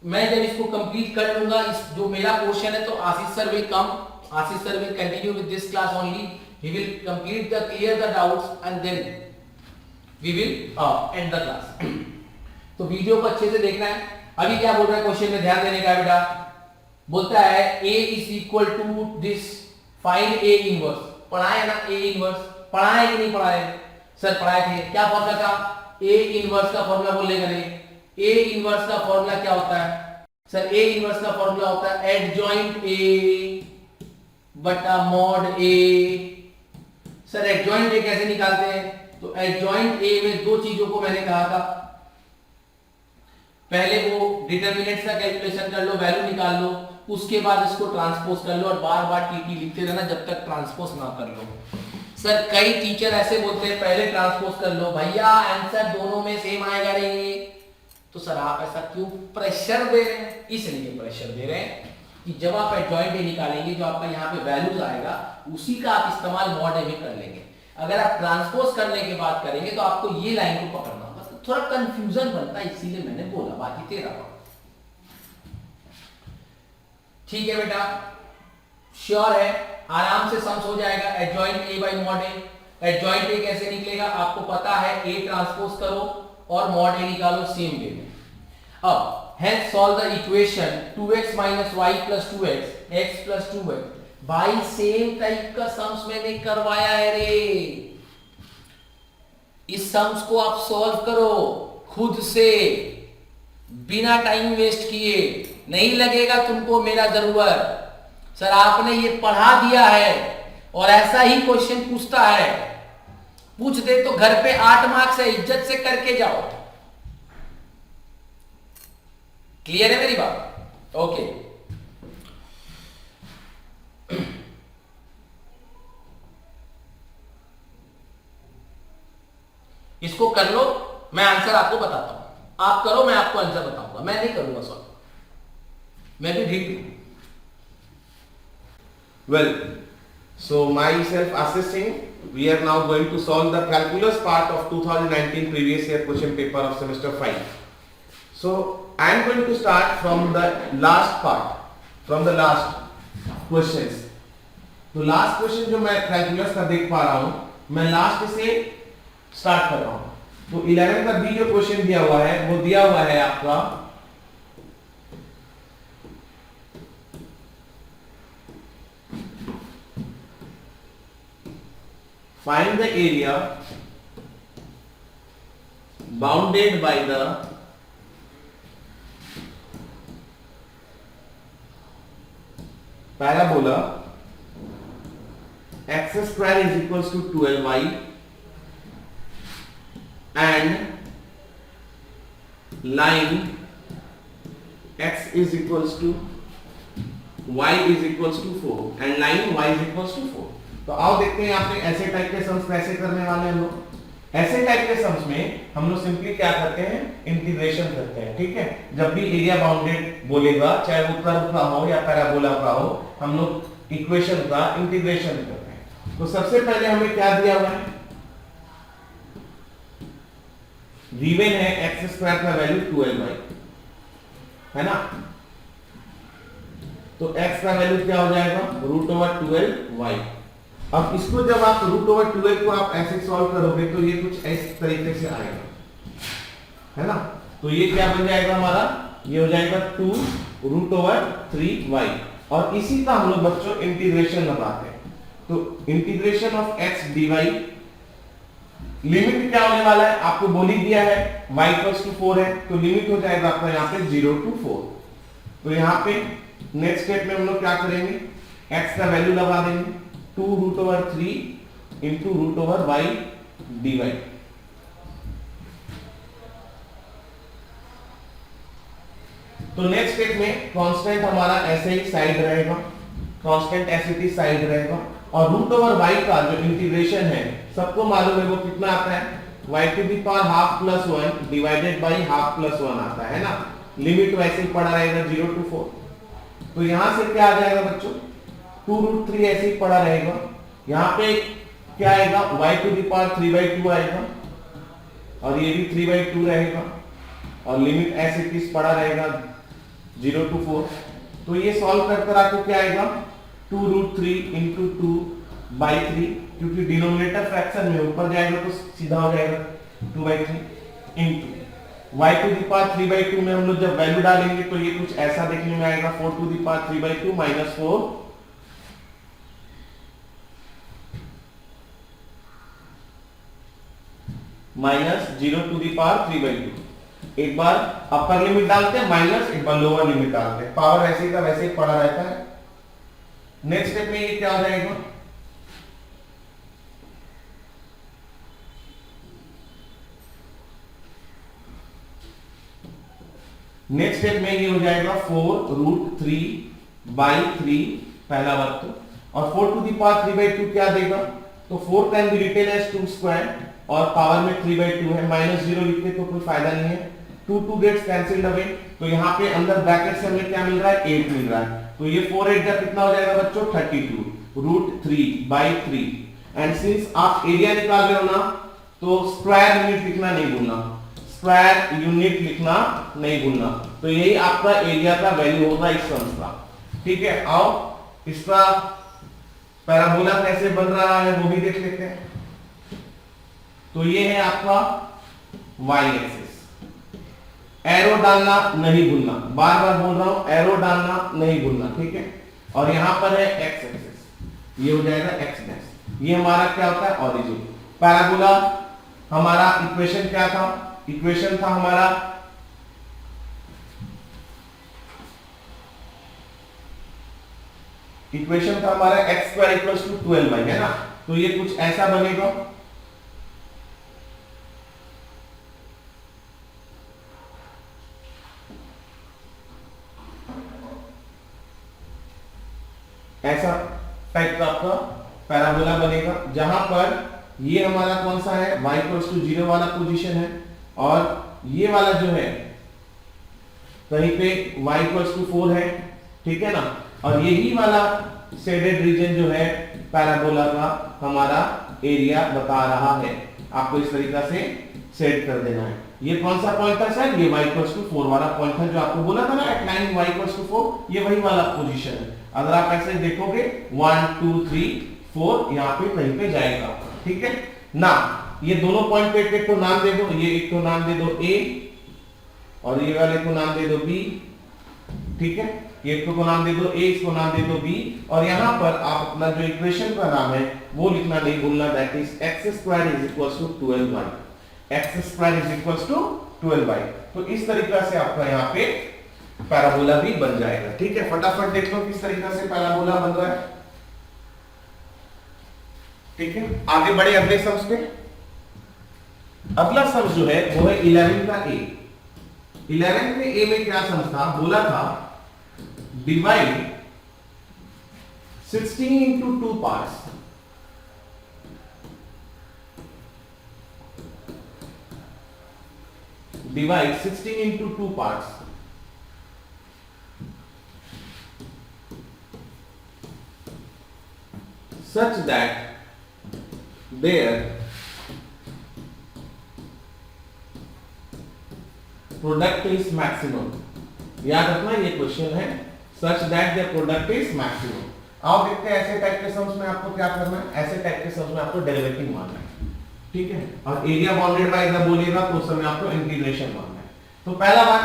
मैं जब इसको कंप्लीट कर लूंगा, इस जो मेरा क्वेश्चन है, तो Ashish sir will come, Ashish sir will continue with this class only, he will complete the clear the doubts and then we will end the class। तो वीडियो को अच्छे से देखना है। अभी क्या बोल रहा है क्वेश्चन में, ध्यान देने का है बेटा। बोलता है a is equal to this, find a inverse। पढ़ाए ना a inverse, पढ़ाए कि नहीं पढ़ाए सर? पढ़ाए थे। क्या फॉर्मूला था? a inverse का फॉर्मूला बोलेगा नहीं। a inverse का फॉर्मूला क्या होता है सर? a inverse का फॉर्मूला होता है एडजॉइंट a बटा mod a। Sir adjoint A कैसे निकालते हैं? तो एडजॉइंट ए में दो चीजों को मैंने कहा था, पहले वो डिटरमिनेंट्स का कैलकुलेशन कर लो, वैल्यू निकाल लो, उसके बाद इसको ट्रांसपोज कर लो और बार बार टीटी लिखते रहना जब तक ट्रांसपोज ना कर लो। सर कई टीचर ऐसे बोलते हैं पहले ट्रांसपोज कर लो, भैया आंसर दोनों में सेम आएगा नहीं। तो सर आप ऐसा क्यों प्रेशर दे रहे हैं? इसलिए प्रेशर दे रहे हैं कि जब आप एडजॉइंट ए निकालेंगे, जो आपका यहाँ पे वैल्यूज आएगा, उसी का आप इस्तेमाल मॉड ए में कर लेंगे। अगर आप ट्रांसपोज करने के बाद करेंगे तो आपको ये लाइन को पकड़ना होगा, तो थोड़ा कंफ्यूजन बनता है, इसीलिए मैंने बोला, बाकी तेरा ठीक है बेटा, श्योर है, आराम से सम्स हो जाएगा। Adjoint A by mod A, adjoint A कैसे निकलेगा आपको पता है, ए ट्रांसपोज करो और मॉड ए निकालो सेम वे में। अब hence solve the equation 2x minus y plus 2x, x plus 2y। भाई सेम टाइप का सम्स मैंने करवाया है रे, इस सम्स को आप सॉल्व करो खुद से, बिना टाइम वेस्ट किए। नहीं लगेगा तुमको मेरा जरूरत, सर आपने ये पढ़ा दिया है और ऐसा ही क्वेश्चन पूछता है, पूछ दे तो घर पे 8 मार्क्स है, इज्जत से करके जाओ। क्लियर है मेरी बात? ओके, इसको कर लो, मैं आंसर आपको बताता हूं, आप करो मैं आपको आंसर बताऊंगा, मैं नहीं करूंगा सॉल्व, मैं भी ठीक हूं। Well, so myself assisting, we are now going to solve the calculus part of 2019 previous year question paper of semester 5. So I am going to start from the last part, from the last questions. तो last question जो मैं calculus का देख पा रहा हूं, मैं last से स्टार्ट कर रहा हूं। तो 11 का बी जो क्वेश्चन दिया हुआ है, वो दिया हुआ है आपका find the area bounded by the parabola x square is equals to 12y and line x is equals to y is equals to 4 and line y is equals to 4। तो आओ देखते हैं यहाँ पे ऐसे टाइप के सम्स कैसे करने वाले हैं हम लोग। ऐसे टाइप के सम्स में हम लोग सिंपली क्या करते हैं, इंटीग्रेशन करते हैं। ठीक है, जब भी एरिया बाउंडेड बोलेगा, चाहे वो कर्व का हो या पैराबोला का हो, हम लोग इक्वेशन का इंटीग्रेशन करते हैं। तो सबसे पहले हमें क्या दिया हुआ है, गिवन है एक्स स्क्वायर का वैल्यू 12y है ना, तो x का वैल्यू क्या हो जाएगा, √12y। अब इसको जब आप √12 को आप ऐसे सॉल्व करोगे तो ये कुछ इस तरीके से आएगा, है ना। तो ये क्या बन जाएगा हमारा, ये हो जाएगा 2√3y। और इसी का हम लोग बच्चों इंटीग्रेशन लगाते हैं। तो integration of x dy, limit क्या होने वाला है आपको बोल ही दिया है, y = 4 है, तो लिमिट हो जाएगा आपका यहाँ पे 0 to 4। तो यहाँ पे नेक्स्ट स्टेप में हम लोग क्या करेंगे, x का वैल्यू लगा देंगे 2√3 into √y dy। तो नेक्स्ट स्टेप में कांस्टेंट हमारा ऐसे ही साइड रहेगा, कांस्टेंट ऐसे साइड रहेगा, और √y का जो इंटीग्रेशन है सबको मालूम है वो कितना आता है, y⁻½ + 1 डिवाइडेड बाई ½ + 1 आता है ना। लिमिट वैसे ही पड़ा रहेगा 0 to 4। तो यहां से क्या आ जाएगा बच्चों, 2√3 ऐसे ही पड़ा रहेगा। यहां पे क्या आएगा, y⁴ आएगा और ये भी 3/2 रहेगा और लिमिट ऐसे किस पड़ा रहेगा 0 to 4। तो ये सॉल्व कर कर आपको क्या आएगा 2√3 into 2/3, क्योंकि डिनोमिनेटर फ्रैक्शन में ऊपर जाएगा तो सीधा हो जाएगा 2/3 into y⁴ में हम लोग जब वैल्यू डालेंगे तो ये कुछ ऐसा देखने में आएगा 4⁵ माइनस 4 माइनस 0⁵। एक बार अपर लिमिट डालते हैं माइनस, एक बार लोअर लिमिट डालते हैं, पावर ऐसे का वैसे ही पड़ा रहता है। नेक्स्ट स्टेप में ये क्या हो जाएगा, नेक्स्ट स्टेप में ये हो जाएगा 4√3/3 पहला वर्ग, और 4⁵ क्या देगा, तो 4 कैन बी रिटेन एज 2² और पावर में 3/2 है, -0 लिख के तो कोई फायदा नहीं है, 2 गेट्स कैंसिल्ड अवे। तो यहाँ पे अंदर ब्रैकेट से हमें क्या मिल रहा है 8 मिल रहा है, तो ये 4 8 का कितना हो जाएगा बच्चों 32√3/3। एंड सिंस आप एरिया निकाल रहे हो ना तो स्क्वायर यूनिट लिखना नहीं भूलना, स्क्वायर यूनिट लिखना नहीं भूलना। तो यही आपका एरिया का वैल्यू होगा इस सम्स का। ठीक है, आओ इसका पैराबोला कैसे बन रहा है वो भी देख लेते हैं। तो ये है आपका y एक्सिस, एरो डालना नहीं भूलना, बार बार बोल रहा हूं एरो डालना नहीं भूलना, ठीक है। और यहां पर है x एक्सिस, ये हो जाएगा x डैश, ये हमारा क्या होता है ओरिजिन। पैराबोला हमारा इक्वेशन क्या था, इक्वेशन था हमारा x² = 12y, है ना। तो ये कुछ ऐसा बनेगा, ऐसा टाइप का आपका पैराबोला बनेगा, जहां पर ये हमारा कौन सा है y = 0 वाला पोजीशन है, और ये वाला जो है कहीं पे y = 4 है, ठीक है ना। और यही वाला शेडेड रीजन जो है पैराबोला का हमारा एरिया बता रहा है, आपको इस तरीका से सेट कर देना है। ये कौन सा पॉइंट था सर, ये y = 4 वाला पॉइंट था जो आपको बोला था ना एट लाइन y = 4, ये वही वाला पोजीशन है। अगर आप ऐसे देखोगे 1 2 3 4 यहाँ पे कहीं पे जाएगा, ठीक है ना। ये दोनों पॉइंट पे एक को नाम दे दो, ये एक को नाम दे दो A और ये वाले को नाम दे दो B, ठीक है। ये को नाम दे दो A, इसको नाम दे दो B, और यहाँ पर आप अपना जो इक्वेशन का नाम है वो लिखना नहीं भूलना, that is x² = 12y, x² = 12y। तो इस तरीका से आपका यहाँ पे पैराबोला भी बन जाएगा, ठीक है। फटाफट देख लो किस तरीका से पैराबोला बन रहा है, ठीक है। आगे बढ़े अगले सम्स पे। अगला सम्स जो है वो है 11 का A। 11 में A में क्या सम्स था, बोला था divide 16 into 2 parts, divide 16 into 2 parts, such that their product is maximum। याद रखना ये क्वेश्चन है, such that their product is maximum। आओ देखते हैं ऐसे टाइप के सम्स में आपको क्या करना है, ऐसे टाइप के सम्स में आपको डेरिवेटिव मानना है, ठीक है। और एरिया बाउंडेड बाय अगर बोलिएगा तो उस समय आपको इंटीग्रेशन मानना है। तो पहला बात,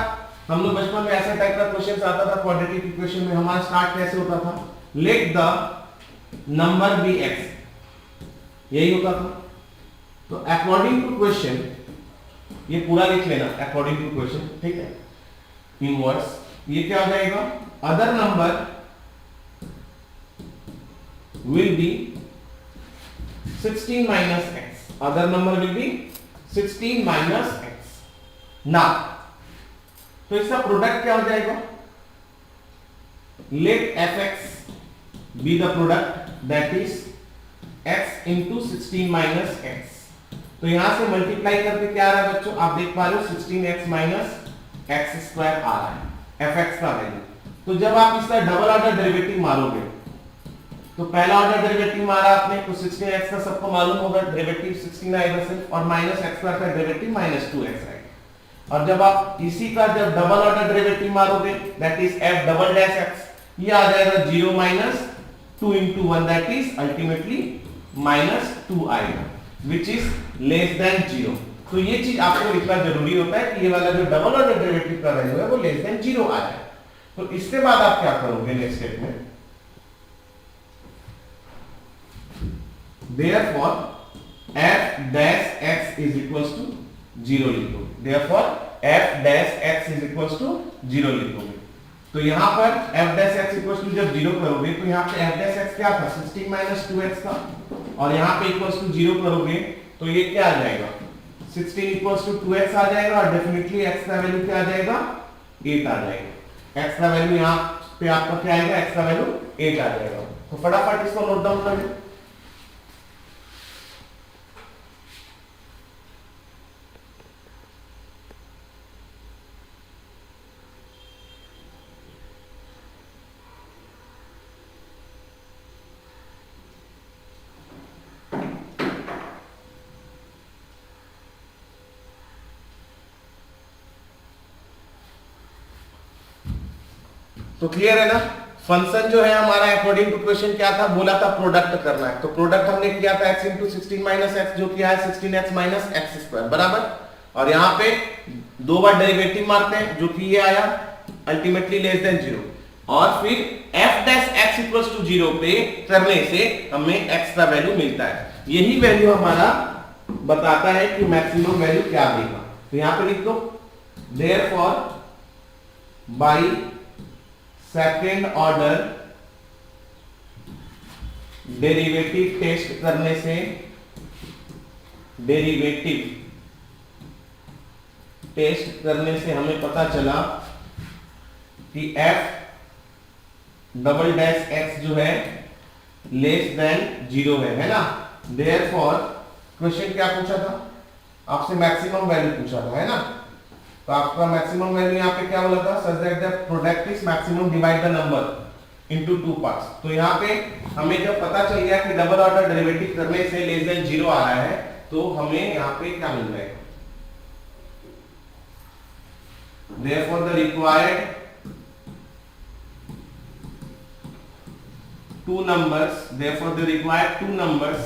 हम लोग बचपन में ऐसे टाइप का क्वेश्चन आता था क्वाड्रेटिक इक्वेशन में, हमारा स्टार्ट कैसे होता था, let the number be x, यही होता था। तो अकॉर्डिंग टू क्वेश्चन, ये पूरा लिख लेना अकॉर्डिंग टू क्वेश्चन, ठीक है। इनवर्स ये क्या हो जाएगा, other number will be 16 minus x, other number will be 16 minus x। ना तो इसका प्रोडक्ट क्या हो जाएगा, let fx be the product, that is x into 16 minus x। तो यहां से मल्टीप्लाई करके क्या आ रहा है बच्चों, आप देख पा रहे हो 16x minus x² आ रहा है fx का वैल्यू। तो जब आप इसका डबल ऑर्डर डेरिवेटिव मारोगे, तो पहला ऑर्डर डेरिवेटिव मारा आपने तो 16x का सबको मालूम होगा, डेरिवेटिव 16 आएगा सिर्फ, और माइनस एक्स स्क्वायर का डेरिवेटिव -2x आएगा। और जब आप इसी का जब डबल ऑर्डर डेरिवेटिव मारोगे, that is f double dash x, ये आ जाएगा 0 minus 2 into 1, that is ultimately -2 आएगा, विच इज लेस देन 0। तो ये चीज आपको लिखना जरूरी होता है कि ये वाला जो डबल ऑर्डर डेरिवेटिव का वैल्यू है वो लेस देन 0 आ जाए। तो इसके बाद आप क्या करोगे नेक्स्ट स्टेप में, therefore f dash x is equals to 0 लिखोगे, therefore f dash x is equals to 0 लिखोगे। तो यहां पर f dash x equals to जब 0 करोगे तो यहां पे f dash x क्या था, 16 minus 2x था, और यहां पे equals to 0 करोगे तो ये क्या आ जाएगा, 16 equals to 2x आ जाएगा, और डेफिनेटली x का वैल्यू क्या आ जाएगा, 8 आ जाएगा। x का वैल्यू यहां पे आपका क्या आएगा, x का वैल्यू 8 आ जाएगा। तो फटाफट इसको नोट डाउन कर लो। तो क्लियर है ना, फंक्शन जो है हमारा अकॉर्डिंग टू क्वेश्चन क्या था, बोला था प्रोडक्ट करना है, तो प्रोडक्ट हमने किया था x इंटू 16 माइनस एक्स, जो किया है 16x माइनस एक्स स्क्वायर बराबर, और यहाँ पे दो बार डेरिवेटिव मारते हैं जो कि ये आया अल्टीमेटली लेस देन 0, और फिर f dash x equals to 0 पे करने से हमें x का वैल्यू मिलता है। यही वैल्यू हमारा बताता है कि मैक्सिमम वैल्यू क्या देगा। तो यहाँ पे लिख दो, therefore by second order derivative test करने से, डेरिवेटिव टेस्ट करने से हमें पता चला कि f डबल डैश x जो है लेस देन 0 है ना। देयरफॉर क्वेश्चन क्या पूछा था आपसे, मैक्सिमम वैल्यू पूछा था, है ना। तो आपका मैक्सिमम वैल्यू यहाँ पे क्या बोला था, such that the product is maximum divide the number into 2 parts. तो यहाँ पे हमें जब पता चल गया कि डबल ऑर्डर डेरिवेटिव करने से लेस देन 0 आ रहा है, तो हमें यहाँ पे क्या मिल जाएगा, therefore the required two numbers, therefore the required two numbers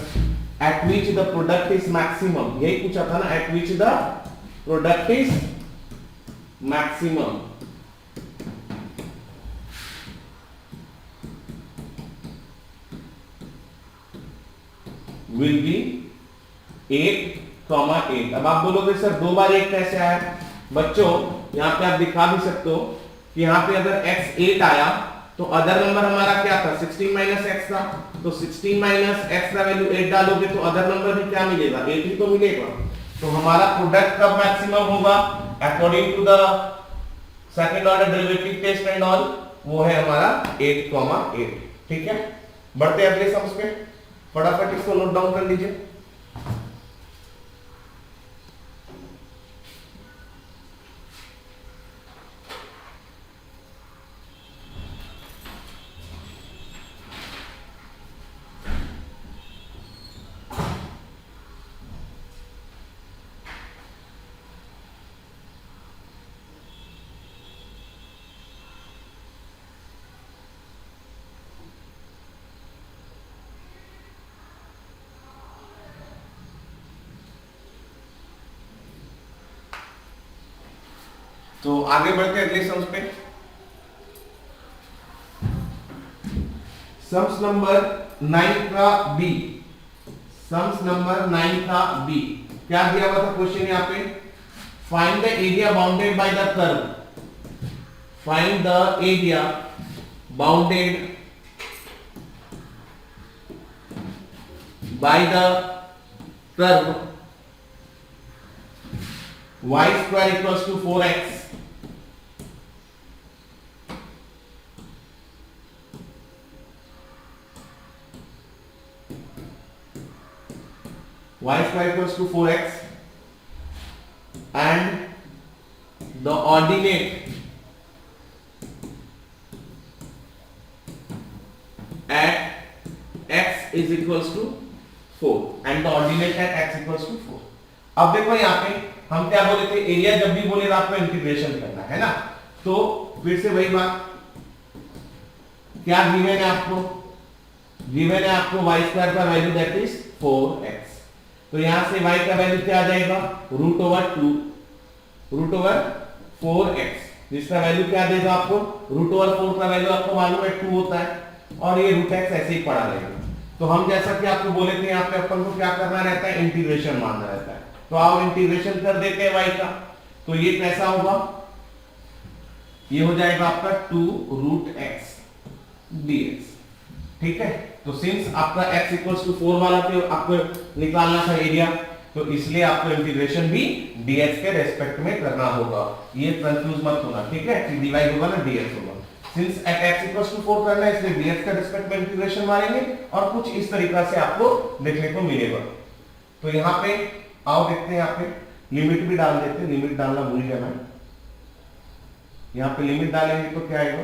at which the product is maximum, यही पूछा था ना, at which the product is maximum will be 8,8। अब आप बोलोगे सर 2 बार 1 कैसे आया, बच्चों यहाँ पे आप दिखा भी सकते हो कि यहाँ पे अगर x 8 आया तो अदर नंबर हमारा क्या था, 16 माइनस एक्स था, तो 16 माइनस एक्स का वैल्यू 8 डालोगे तो अदर नंबर भी क्या मिलेगा, 8 ही तो मिलेगा। तो हमारा प्रोडक्ट कब मैक्सिमम होगा, according to the second order derivative test and all, वो है हमारा 8,8। ठीक है, बढ़ते हैं अगले सम्स पे, फटाफट इसको नोट डाउन कर लीजिए। तो आगे बढ़ते हैं अगले सम्स पे। सम्स नंबर 9 का बी, सम्स नंबर 9 का बी क्या दिया हुआ था क्वेश्चन यहाँ पे, find the area bounded by the curve, find the area bounded by the curve y square equals to 4x y square equals to 4x and the ordinate is equals to 4 and the ordinate at x equals to 4। अब देखो यहाँ पे हम क्या बोले थे, area जब भी बोले तो आपको इंटीग्रेशन करना है ना। तो फिर से वही बात, क्या गिवन है आपको, गिवन है आपको y स्क्वायर का वैल्यू दैट इज 4x। तो यहां से y का वैल्यू क्या आ जाएगा, रूट ओवर 4x, जिसका वैल्यू क्या देगा आपको, रूट ओवर 4 का वैल्यू आपको मालूम है 2 होता है, और ये रूट x ऐसे ही पड़ा रहेगा। तो हम जैसा कि आपको बोले थे यहाँ पे अपन को क्या करना रहता है, इंटीग्रेशन मानना रहता है। तो आप इंटीग्रेशन कर देते हैं y का, तो ये कैसा होगा, ये हो जाएगा आपका 2 रूट x dx। ठीक है, तो सिंस आपका x इक्वल्स टू 4 वाला पे आपको निकालना था एरिया, तो इसलिए आपको इंटीग्रेशन भी dx के रेस्पेक्ट में करना होगा। ये कंफ्यूज मत होना, ठीक है, dy होगा ना dx होगा। सिंस x इक्वल्स टू 4 करना है, इसलिए dx के रेस्पेक्ट में इंटीग्रेशन मारेंगे, और कुछ इस तरीका से आपको देखने को मिलेगा। तो यहाँ पे आओ देखते हैं, यहाँ पे लिमिट भी डाल देते हैं, लिमिट डालना भूल गया मैं। यहाँ पे लिमिट डालेंगे तो क्या आएगा,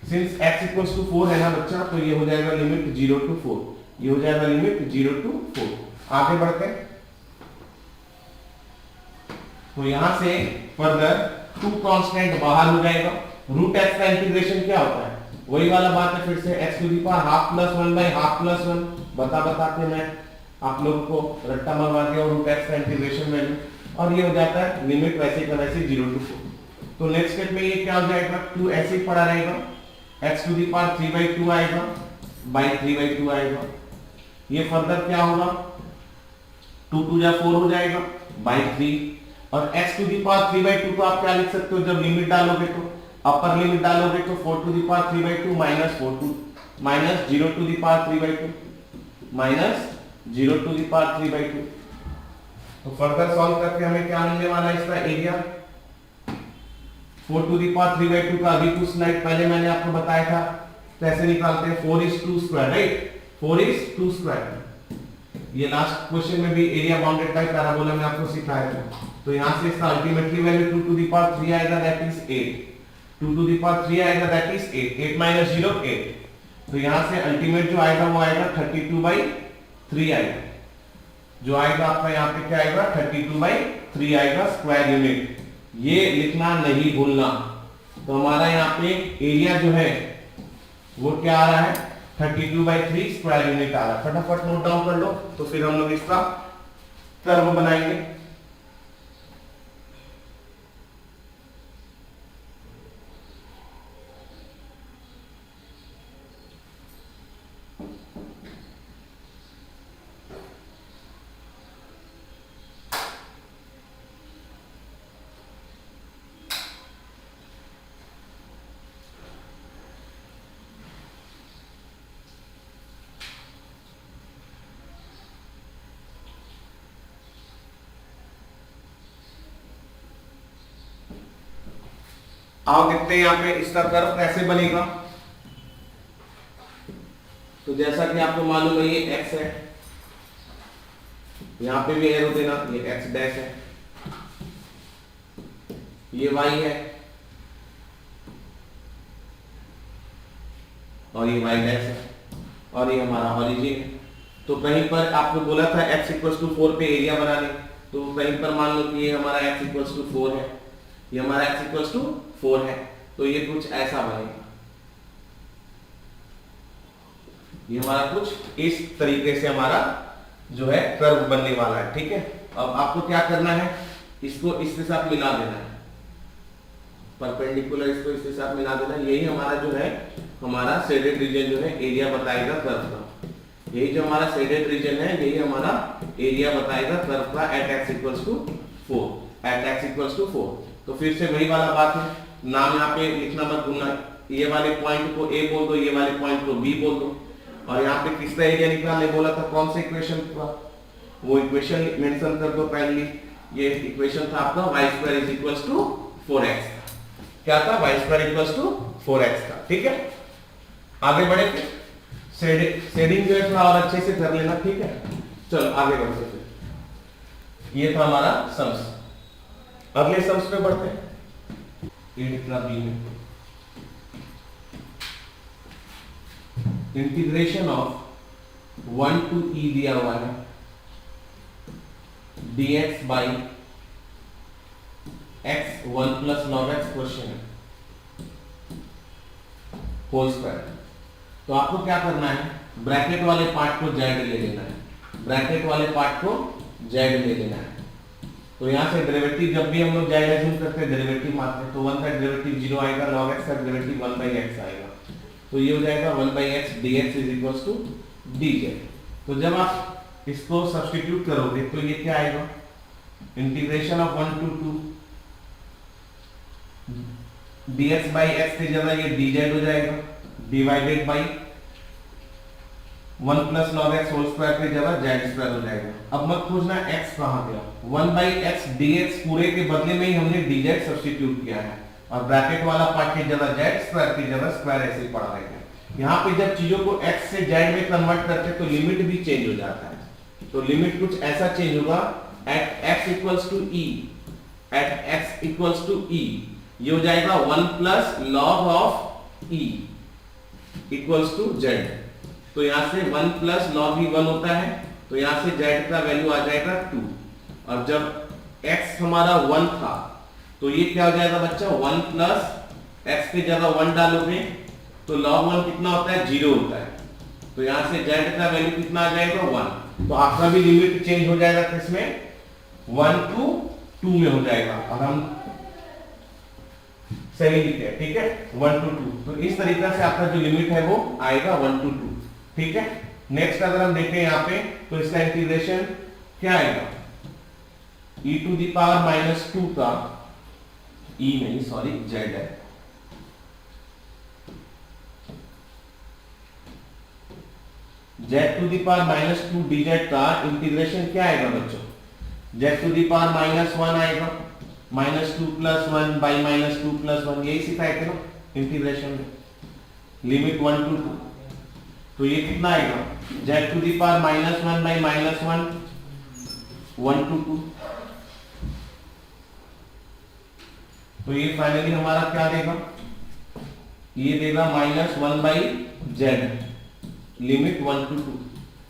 सिंस x इक्वल्स टू 4 है ना बच्चा, तो ये हो जाएगा लिमिट 0 टू 4, ये हो जाएगा लिमिट 0 टू 4। आगे बढ़ते हैं, तो यहां से फर्दर 2 कांस्टेंट बाहर हो जाएगा। रूट x का इंटीग्रेशन क्या होता है, वही वाला बात है, फिर से x to the power half plus 1 by half plus 1, बता के मैं आप लोगों को रट्टा मरवा दिया, रूट x का इंटीग्रेशन वैल्यू, और ये हो जाता है लिमिट वैसे का वैसे 0 टू 4। तो नेक्स्ट स्टेप में ये क्या हो जाएगा, 2 ऐसे ही पड़ा रहेगा, x टू दी पावर 3/2 आएगा, बाई 3/2 आएगा। ये फर्दर क्या होगा, 2 2 जा 4 हो जाएगा, बाई 3, और x टू दी पावर 3/2 को आप क्या लिख सकते हो, जब लिमिट डालोगे तो अपर लिमिट डालोगे तो 4 to the power 3/2 minus 0 to the power 3/2 minus 0 to the power 3/2। तो फर्दर सॉल्व करके हमें क्या मिलने वाला है, इसका एरिया 4 टू दी पावर 3/2 का अभी कुछ स्लाइड पहले मैंने आपको बताया था कैसे निकालते हैं, 4:2 स्क्वायर, राइट, 4:2 स्क्वायर। ये लास्ट क्वेश्चन में भी एरिया बाउंडेड बाय पैराबोला में आपको सिखाया था। तो यहां से इसका ultimately value 2 to the power 3 आएगा, that is 8, 2 to the power 3 आएगा, दैट इज 8 माइनस 0 8। तो यहां से अल्टीमेट जो आएगा वो आएगा 32/3 आएगा, जो आएगा आपका यहाँ पे क्या आएगा 32/3 आएगा स्क्वायर यूनिट। ये लिखना नहीं भूलना। तो हमारा यहाँ पे एरिया जो है वो क्या आ रहा है, 32/3 स्क्वायर यूनिट आ रहा है। फटाफट नोट डाउन कर लो, तो फिर हम लोग इसका कर्व बनाएंगे। आओ देखते हैं यहाँ पे इसका कर्व कैसे बनेगा। तो जैसा कि आपको मालूम है ये x है, यहाँ पे भी एरो देना, ये x डैश है, ये y है, और ये y डैश है, और ये हमारा ओरिजिन है। तो कहीं पर आपको बोला था x इक्वल्स टू 4 पे एरिया बनाने, तो कहीं पर मान लो कि ये हमारा x इक्वल्स टू 4 है, ये हमारा x इक्वल्स टू 4 है, तो ये कुछ ऐसा बनेगा, ये हमारा कुछ इस तरीके से हमारा जो है कर्व बनने वाला है। ठीक है, अब आपको क्या करना है, इसको इसके साथ मिला देना है, परपेंडिकुलर इसको इसके साथ मिला देना। यही हमारा जो है हमारा शेडेड रीजन जो है एरिया बताएगा कर्व का। यही जो हमारा शेडेड रीजन है यही हमारा एरिया बताएगा कर्व का at x equals to 4, at x equals to 4। तो फिर से वही वाला बात है, नाम यहाँ पे लिखना मत भूलना, ये वाले पॉइंट को a बोल दो, ये वाले पॉइंट को b बोल दो। और यहाँ पे किसका एरिया निकालने बोला था, कौन सा इक्वेशन था, वो इक्वेशन मेंशन कर दो पहले। ये इक्वेशन था आपका y² is equals to 4x। क्या था, y² इक्वल्स टू 4x था। ठीक है, आगे बढ़े, शेडिंग जो है थोड़ा और अच्छे से कर लेना। ठीक है, चलो आगे बढ़ते फिर। ये था हमारा सम्स, अगले सम्स पे बढ़ते हैं। इंटीग्रेशन ऑफ 1 to e दिया हुआ है dx by x 1 plus log x question है होल स्क्वायर। तो आपको क्या करना है, ब्रैकेट वाले पार्ट को z ले लेना है, ब्रैकेट वाले पार्ट को z ले लेना है। तो यहाँ से डेरिवेटिव जब भी हम लोग z एज्यूम करते हैं डेरिवेटिव मारते हैं, तो 1 का डेरिवेटिव 0 आएगा, log x का डेरिवेटिव 1 by x आएगा। तो ये हो जाएगा 1 by x dx is equals to dz। तो जब आप इसको सब्स्टिट्यूट करोगे तो ये क्या आएगा, integration of 1 to 2 dx by x की जगह ये dz हो जाएगा divided by 1 plus log x whole square की जगह z स्क्वायर हो जाएगा। अब मत खोजना x कहाँ गया, 1 by x dx पूरे के बदले में ही हमने dz सब्स्टिट्यूट किया है और ब्रैकेट वाला पार्ट की जगह z स्क्वायर की जगह स्क्वायर ऐसे ही पड़ा रहेगा। यहाँ पे जब चीजों को x से z में कन्वर्ट करते हैं तो लिमिट भी चेंज हो जाता है। तो लिमिट कुछ ऐसा चेंज होगा, at x equals to e, at x equals to e ये हो जाएगा 1 plus log of e equals to z। तो यहाँ से 1 प्लस लॉग ही 1 होता है, तो यहाँ से z का वैल्यू आ जाएगा 2। और जब x हमारा 1 था तो ये क्या हो जाएगा बच्चा, 1 प्लस x की जगह 1 डालोगे तो log 1 कितना होता है, 0 होता है। तो यहाँ से z का वैल्यू कितना आ जाएगा, 1। तो आपका भी लिमिट चेंज हो जाएगा किसमें, 1 to 2 में हो जाएगा। और हम सही लिखे हैं, ठीक है, 1 to 2। तो इस तरीके से आपका जो लिमिट है वो आएगा 1 to 2, ठीक है। नेक्स्ट अगर हम देखें यहाँ पे तो इसका इंटीग्रेशन क्या आएगा, e to the power minus 2 का e नहीं सॉरी z है, z to the power minus 2 dz का इंटीग्रेशन क्या आएगा बच्चों, z to the power minus 1 आएगा, minus 2 plus 1 by minus 2 plus 1, यही सिखाए थे ना इंटीग्रेशन में, लिमिट 1 to 2। तो ये कितना आएगा, z to the power minus 1 by minus 1 1 to 2। तो ये फाइनली हमारा क्या देगा, ये देगा minus 1 by Z, limit 1 to 2।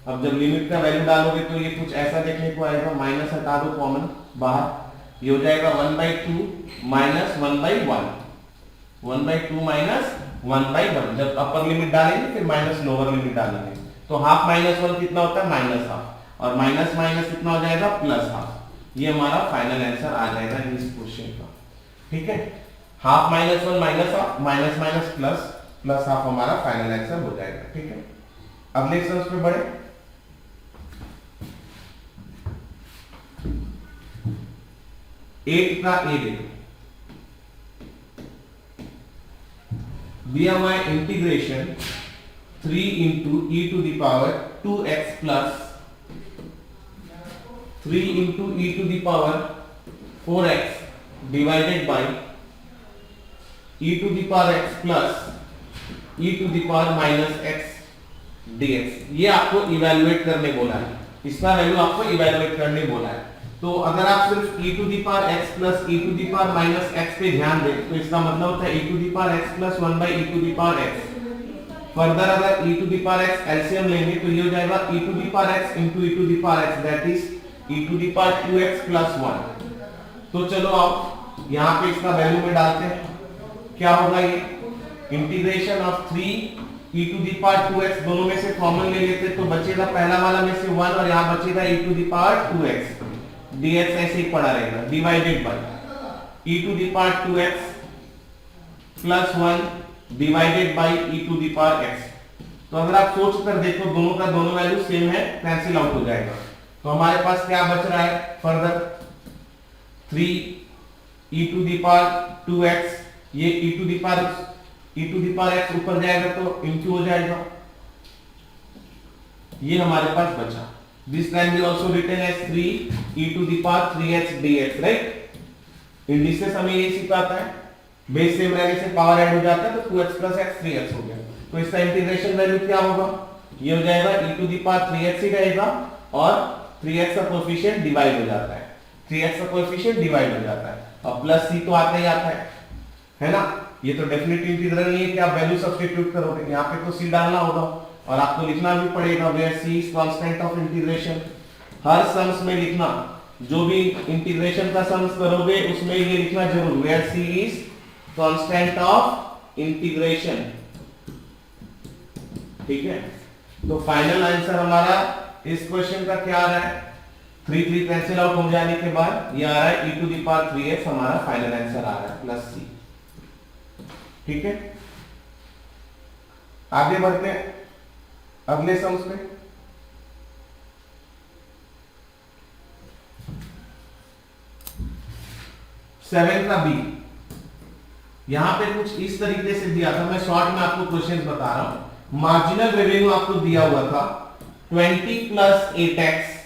अब जब लिमिट का वैल्यू डालोगे तो ये कुछ ऐसा देखने को आएगा, माइनस हटा दो कॉमन बाहर, ये हो जाएगा 1 by 2 minus 1 by 1, 1 by 2 minus 1 by 1। जब अपर लिमिट डालेंगे फिर माइनस लोअर लिमिट डालेंगे, तो हाफ माइनस 1 कितना होता है, माइनस हाफ, और माइनस माइनस कितना हो जाएगा, प्लस हाफ। ये हमारा फाइनल आंसर आ जाएगा इस क्वेश्चन का, ठीक है। Half minus 1 minus half, minus minus plus, plus half हमारा फाइनल आंसर हो जाएगा, ठीक है। अगले एक्सरसाइज पे बढ़े। 8 का ए देखो, दिया हुआ है integration 3 into E to the power 2x plus 3 into E to the power 4x divided by e to the power x plus e to the power minus x dx। ये आपको इवैल्यूएट करने बोला है, इसका वैल्यू आपको evaluate करने बोला है। तो अगर आप सिर्फ e to the power x plus e to the power minus x पे ध्यान दें तो इसका मतलब होता है e to the power x plus 1 by e to the power x। Further अगर e to the power x LCM लेंगे तो ये हो जाएगा e to the power x into e to the power x, that is e to the power 2x plus 1। तो चलो आप यहाँ पे इसका वैल्यू में डालते हैं, क्या होगा, ये integration of 3 e to the power 2x, दोनों में से कॉमन ले लेते तो बचेगा पहला वाला में से 1 और यहाँ बचेगा e to the power 2x, dx ऐसे ही पड़ा रहेगा, divided by e to the power 2x plus 1 divided by e to the power x। तो अगर आप सोच कर देखो दोनों का दोनों वैल्यू सेम है, कैंसिल आउट हो जाएगा। तो हमारे पास क्या बच रहा है further, 3 e to the power 2x, ये e to the power x ऊपर जाएगा तो इनटू हो जाएगा, ये हमारे पास बचा। This can be also written as 3 e to the power 3x dx, right? Indices हमें ये सिखाता है, बेस सेम रहने से पावर ऐड हो जाता है तो 2x plus x 3x हो गया। तो इसका इंटीग्रेशन वैल्यू क्या होगा, ये हो जाएगा e to the power 3x ही रहेगा और 3x का कोएफिशिएंट डिवाइड हो जाता है, 3x का कोएफिशिएंट डिवाइड हो जाता है और प्लस c तो आता ही आता है ना। ये तो डेफिनेट इंटीग्रल नहीं है कि आप वैल्यू सब्स्टिट्यूट करोगे, यहाँ पे तो c डालना होगा। और आपको लिखना भी पड़ेगा where C is constant of integration. हर सम्स में लिखना, जो भी इंटीग्रेशन का सम्स करोगे उसमें ये लिखना जरूर, where C is constant of integration. ठीक है, तो फाइनल आंसर हमारा इस क्वेश्चन का क्या आ रहा है, 3 3 कैंसिल आउट हो जाने के बाद ये आ रहा है e to the power 3x, हमारा फाइनल आंसर आ रहा है प्लस सी। ठीक है, आगे बढ़ते हैं अगले सम्स पे। सेवन का बी, यहां पे कुछ इस तरीके से दिया था, मैं शॉर्ट में आपको क्वेश्चन बता रहा हूं। मार्जिनल रेवेन्यू आपको दिया हुआ था 20 plus 8x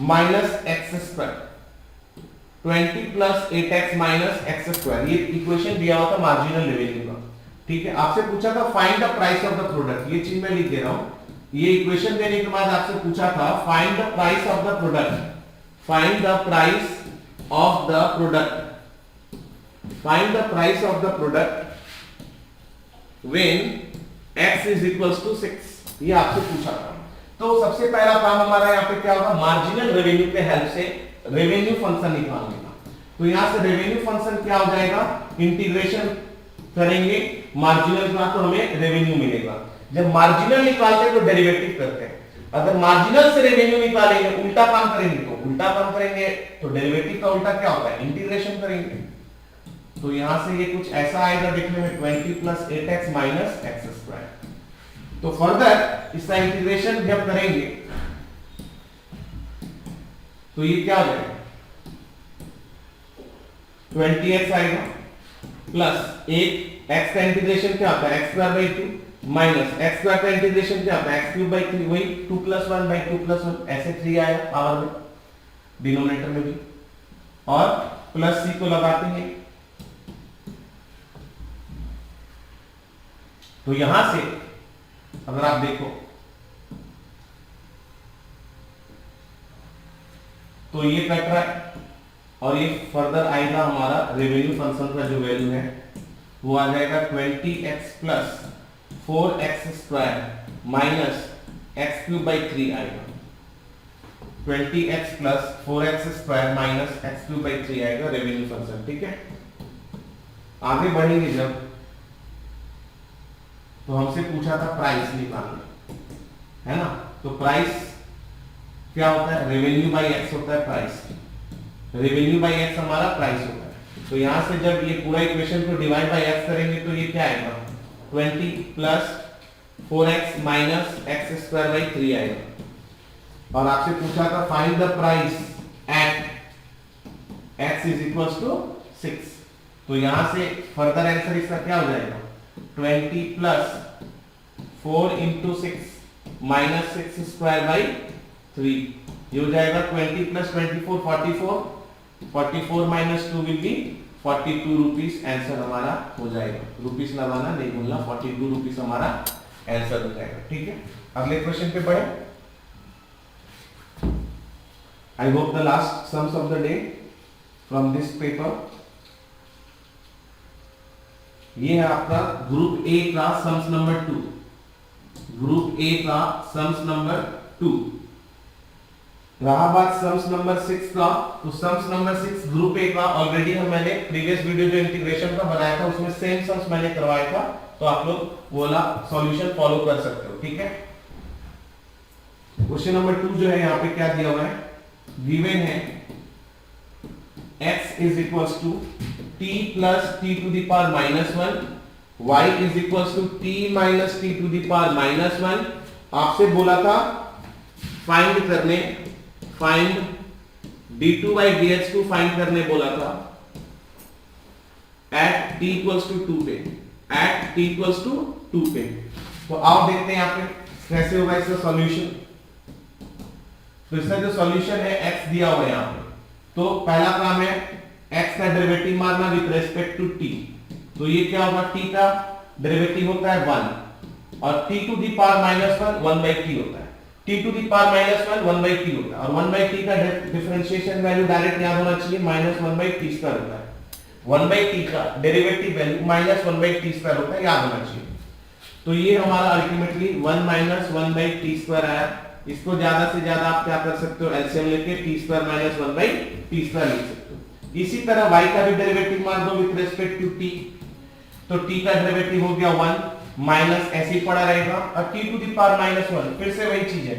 minus X square, 20 plus 8x minus X square, ये इक्वेशन दिया हुआ था मार्जिनल रेवेन्यू का। ठीक है, आपसे पूछा था find the price of the product, ये चीज मैं लिख दे रहा हूं। ये इक्वेशन देने के बाद आपसे पूछा था find the price of the product, find the price of the product, find the price of the product when x is equals to 6, ये आपसे पूछा था। तो सबसे पहला काम हमारा यहाँ पे क्या होगा, मार्जिनल रेवेन्यू के हेल्प से रेवेन्यू फंक्शन निकालने का। तो यहाँ से रेवेन्यू फंक्शन क्या हो जाएगा, इंटीग्रेशन करेंगे मार्जिनल का तो हमें रेवेन्यू मिलेगा। जब मार्जिनल निकालते हैं तो डेरिवेटिव करते हैं, अगर मार्जिनल से रेवेन्यू निकालेंगे उल्टा काम करेंगे, तो उल्टा काम करेंगे तो डेरिवेटिव का उल्टा क्या होता है, इंटीग्रेशन करेंगे। तो यहां से ये कुछ ऐसा आएगा देखने में 20 plus 8x minus X square. तो फर्दर इसका इंटीग्रेशन जब करेंगे तो ये क्या हो जाएगा, 20x आएगा प्लस एक x का इंटीग्रेशन क्या होता है x square by 2 minus x square का इंटीग्रेशन क्या होता है x क्यूब बाई 3, वही 2 प्लस 1 बाई 2 प्लस 1, ऐसे 3 आया पावर में डिनोमिनेटर में भी, और प्लस c को लगाते हैं। तो यहां से अगर आप देखो तो ये कट रहा है और ये फर्दर आएगा हमारा रेवेन्यू फंक्शन का जो वैल्यू है वो आ जाएगा 20x plus 4x square minus x cube by 3 आएगा, 20x plus 4x square minus x cube by 3 आएगा रेवेन्यू फंक्शन। ठीक है, आगे बढ़ेंगे जब तो हमसे पूछा था प्राइस निकालना, है ना। तो प्राइस क्या होता है, रेवेन्यू बाई एक्स होता है प्राइस, रेवेन्यू बाई एक्स हमारा प्राइस होता है। तो यहां से जब ये पूरा इक्वेशन को डिवाइड बाई एक्स करेंगे तो ये क्या आएगा, 20 plus 4x minus X square by 3 आएगा। और आपसे पूछा था find the price at x is equals to 6। तो यहां से फर्दर आंसर इसका क्या हो जाएगा, 20 plus 4 into 6 minus 6 square by 3, ये हो जाएगा 20 plus 24 44, 44 minus 2 will be 42 rupees, answer हमारा हो जाएगा। रुपीस लगाना नहीं भूलना, 42 रुपीस हमारा आंसर हो जाएगा। ठीक है, अगले क्वेश्चन पे बढ़े। I hope the last sums of the day from this paper. ये है आपका ग्रुप ए का सम्स नंबर 2, ग्रुप ए का सम्स नंबर 2। रहा बात सम्स नंबर 6 का, तो सम्स नंबर 6 ग्रुप ए का ऑलरेडी मैंने प्रीवियस वीडियो जो इंटीग्रेशन का बनाया था उसमें सेम सम्स मैंने करवाया था, तो आप लोग वो वाला सॉल्यूशन फॉलो कर सकते हो। ठीक है, क्वेश्चन नंबर 2 जो है यहाँ पे क्या दिया हुआ है, गिवन है x is equals to t plus t to the power -1, y is equals to t minus t to the power -1। आपसे बोला था फाइंड करने, find d2 by dx2 find करने बोला था एट t इक्वल्स टू 2 पे, eight t equals to 2 पे। तो आओ देखते हैं यहाँ पे कैसे होगा इसका सॉल्यूशन। तो इसका जो सॉल्यूशन है x दिया हुआ है यहाँ पे, तो पहला काम है x का डेरिवेटिव मारना विद रेस्पेक्ट टू t। तो ये क्या होगा, t का डेरिवेटिव होता है 1 और t to the power -1 1 by t होता है, t to the power -1 1 by t होता है, और 1 by t का डिफरेंशिएशन वैल्यू डायरेक्ट याद होना चाहिए, -1 by t स्क्वायर होता है। 1 by t का derivative value -1 by t square होता है, याद होना चाहिए। तो ये हमारा ultimately 1 minus 1 by t square आया। इसको ज्यादा से ज्यादा आप क्या कर सकते हो, एलसीएम लेके T square minus 1 by t square लिख सकते हो। इसी तरह y का भी डेरिवेटिव मार दो विद रिस्पेक्ट टू t, तो t का डेरिवेटिव हो गया 1 माइनस ऐसे ही पड़ा रहेगा, और t to the power minus 1 फिर से वही चीज है,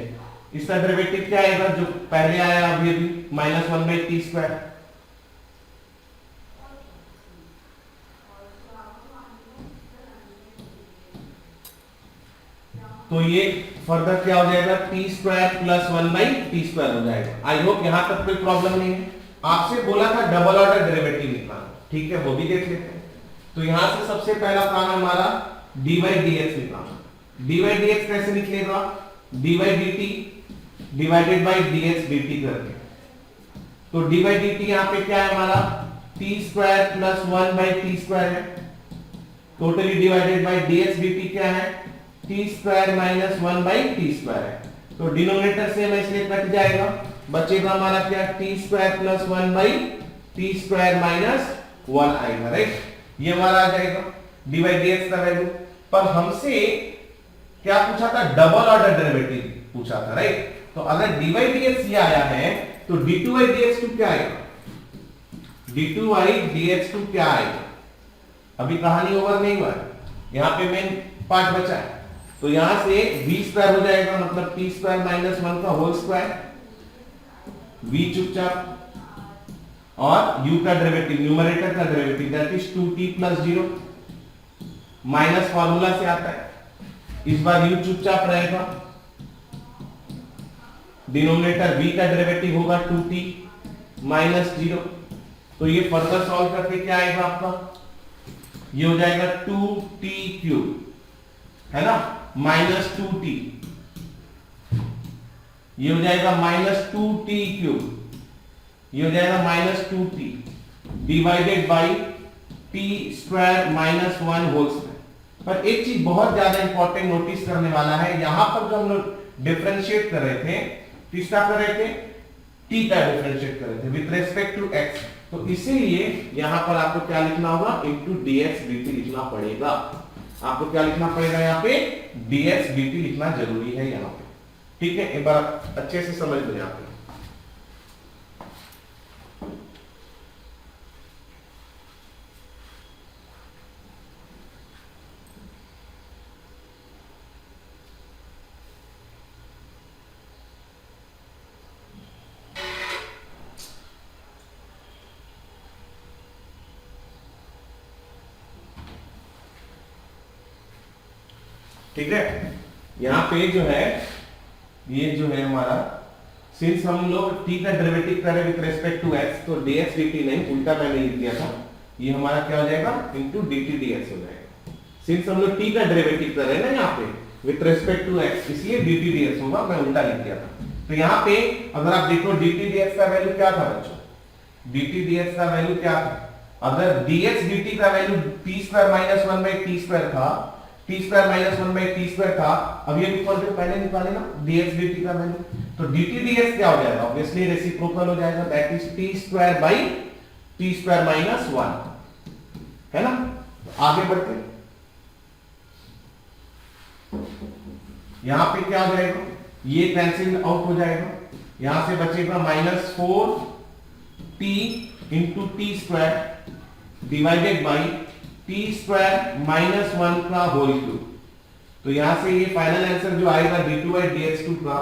इसका डेरिवेटिव क्या आएगा जो पहले आया अभी माइनस 1 बाई टी स्क्वायर। तो ये फर्दर क्या हो जाएगा, T square plus 1 by t square हो जाएगा। आई होप यहां तक कोई प्रॉब्लम नहीं है। आपसे बोला था डबल ऑर्डर डेरिवेटिव निकालना, ठीक है, वो भी देख लेते हैं। तो यहां से सबसे पहला काम है हमारा dy dx निकालना। dy dx कैसे निकलेगा, dy dt divided by dx dt करके। तो dy dt यहां पे क्या है हमारा t square plus 1 by t square है, totally divided by dx dt क्या है t square minus 1 by t square है। तो डिनोमिनेटर से हमें इसलिए कट जाएगा, बचेगा हमारा क्या T square plus 1 by t square minus 1 आएगा, राइट। ये हमारा आ जाएगा dy dx का वैल्यू। पर हमसे क्या पूछा था, डबल ऑर्डर डेरिवेटिव पूछा था, राइट। तो अगर dy dx ये आया है तो d2y dx2 क्या आएगा, d2y dx2 क्या आएगा। अभी कहानी ओवर नहीं हुआ है, यहां पे मेन पार्ट बचा है। तो यहां से v स्क्वायर हो जाएगा, मतलब t स्क्वायर माइनस 1 का होल स्क्वायर, v चुपचाप, और u का डेरिवेटिव न्यूमरेटर का derivative that is 2t plus 0 minus formula से आता है, इस बार u चुपचाप रहेगा, डिनोमिनेटर v का डेरिवेटिव होगा 2t माइनस 0। तो ये फर्दर सॉल्व करके क्या आएगा आपका, ये हो जाएगा 2t क्यूब, है ना, माइनस 2t, ये हो जाएगा माइनस 2t क्यूब, ये हो जाएगा minus 2t divided by t square minus 1 whole square. पर एक चीज बहुत ज्यादा इंपॉर्टेंट नोटिस करने वाला है, यहां पर जो हम लोग डिफरेंशिएट कर रहे थे, किसका कर रहे थे, t का डिफरेंशिएट कर रहे थे विद रिस्पेक्ट टू x। तो इसीलिए यहां पर आपको क्या लिखना होगा, इनटू dx dt लिखना पड़ेगा। आपको क्या लिखना पड़ेगा, यहाँ पे dx dt लिखना जरूरी है यहाँ पे, ठीक है। एक बार अच्छे से समझ लो यहाँ पे। ठीक है, यहाँ पे जो है ये जो है हमारा, सिंस हम लोग t का डेरिवेटिव कर रहे विद रिस्पेक्ट टू x, तो dx dt नहीं, उल्टा मैंने लिख दिया था, ये हमारा क्या हो जाएगा, इनटू dt dx हो जाएगा। सिंस हम लोग t का डेरिवेटिव कर रहे हैं ना यहाँ पे विद रिस्पेक्ट टू x, इसलिए dt dx होगा, मैं उल्टा लिख दिया था। तो यहाँ पे अगर आप देखो dt dx का वैल्यू क्या था बच्चों, dt dx का वैल्यू क्या था, अगर dx dt का value t square minus 1 by t square था, t square minus 1 by t square था, अब ये इक्वल टू पहले निकाले ना dx dt का वैल्यू, तो dt dx क्या हो जाएगा, ऑब्वियसली रेसिप्रोकल हो जाएगा, that is T square by t square minus 1, है ना। तो आगे बढ़ते यहां पे क्या हो जाएगा, ये कैंसिल आउट हो जाएगा, यहां से बचेगा minus 4t into T square divided by t square minus 1 का होल क्यूब। तो यहां से ये फाइनल आंसर जो आएगा d2 बाई dx2 का,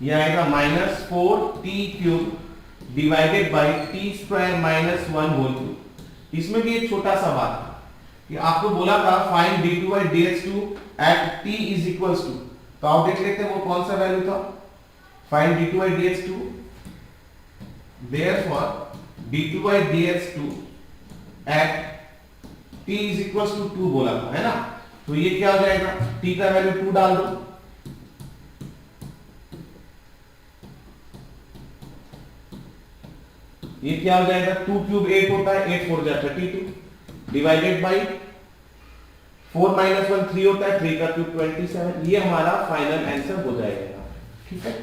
ये आएगा minus 4t cube divided by t square minus 1 whole cube. इसमें भी एक छोटा सा बात है कि आपको बोला था find d2 by dx2 at t is equals to, तो आप देख लेते हैं वो कौन सा वैल्यू था, find d2 by dx2, therefore d2 by dx2 at t is equals to 2 बोला था, है ना। तो ये क्या हो जाएगा, t का वैल्यू 2 डाल दो, ये क्या हो जाएगा, 2 क्यूब 8 होता है, 8 4 जा 32 डिवाइडेड बाई 4 माइनस 1 3 होता है, 3 का क्यूब 27। ये हमारा फाइनल आंसर हो जाएगा, ठीक है,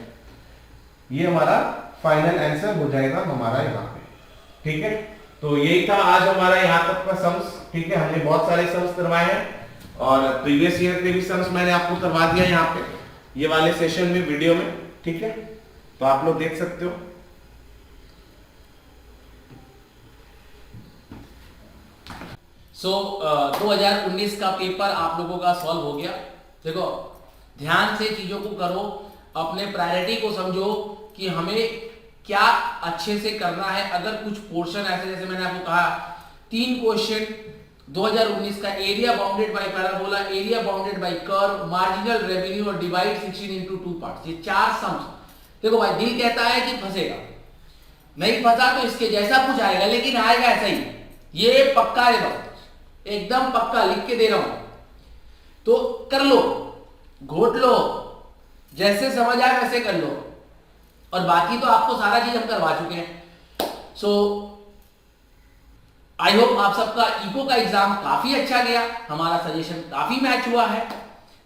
ये हमारा फाइनल आंसर हो जाएगा हमारा यहाँ पे, ठीक है। तो यही था आज हमारा यहाँ तक का सम्स। ठीक है, हमने बहुत सारे सम्स करवाए हैं और प्रीवियस ईयर के भी सम्स मैंने आपको करवा दिया यहाँ पे ये वाले सेशन में, वीडियो में, ठीक है, तो आप लोग देख सकते हो। सो 2019 का पेपर आप लोगों का सॉल्व हो गया। देखो ध्यान से चीजों को करो, अपने प्रायोरिटी को समझो कि हमें क्या अच्छे से करना है। अगर कुछ पोर्शन ऐसे, जैसे मैंने आपको कहा 3 क्वेश्चन 2019 का, area bounded by parabola, area bounded by curve, marginal revenue और डिवाइड 16 इनटू 2 पार्ट्स, ये 4 सम्स। देखो भाई दिल कहता है कि फंसेगा, नहीं फंसा तो इसके जैसा कुछ आएगा, लेकिन आएगा ऐसा ही, ये पक्का है, बस एकदम पक्का लिख के दे रहा हूं। तो कर लो, घोट लो, जैसे समझ आए वैसे कर लो, और बाकी तो आपको सारा चीज हम करवा चुके हैं। सो आई होप आप सबका इको का एग्जाम काफी अच्छा गया, हमारा सजेशन काफी मैच हुआ है,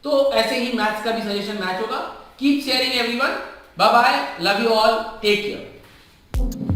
तो ऐसे ही मैथ्स का भी सजेशन मैच होगा। Keep sharing everyone, bye bye, love you all, take care.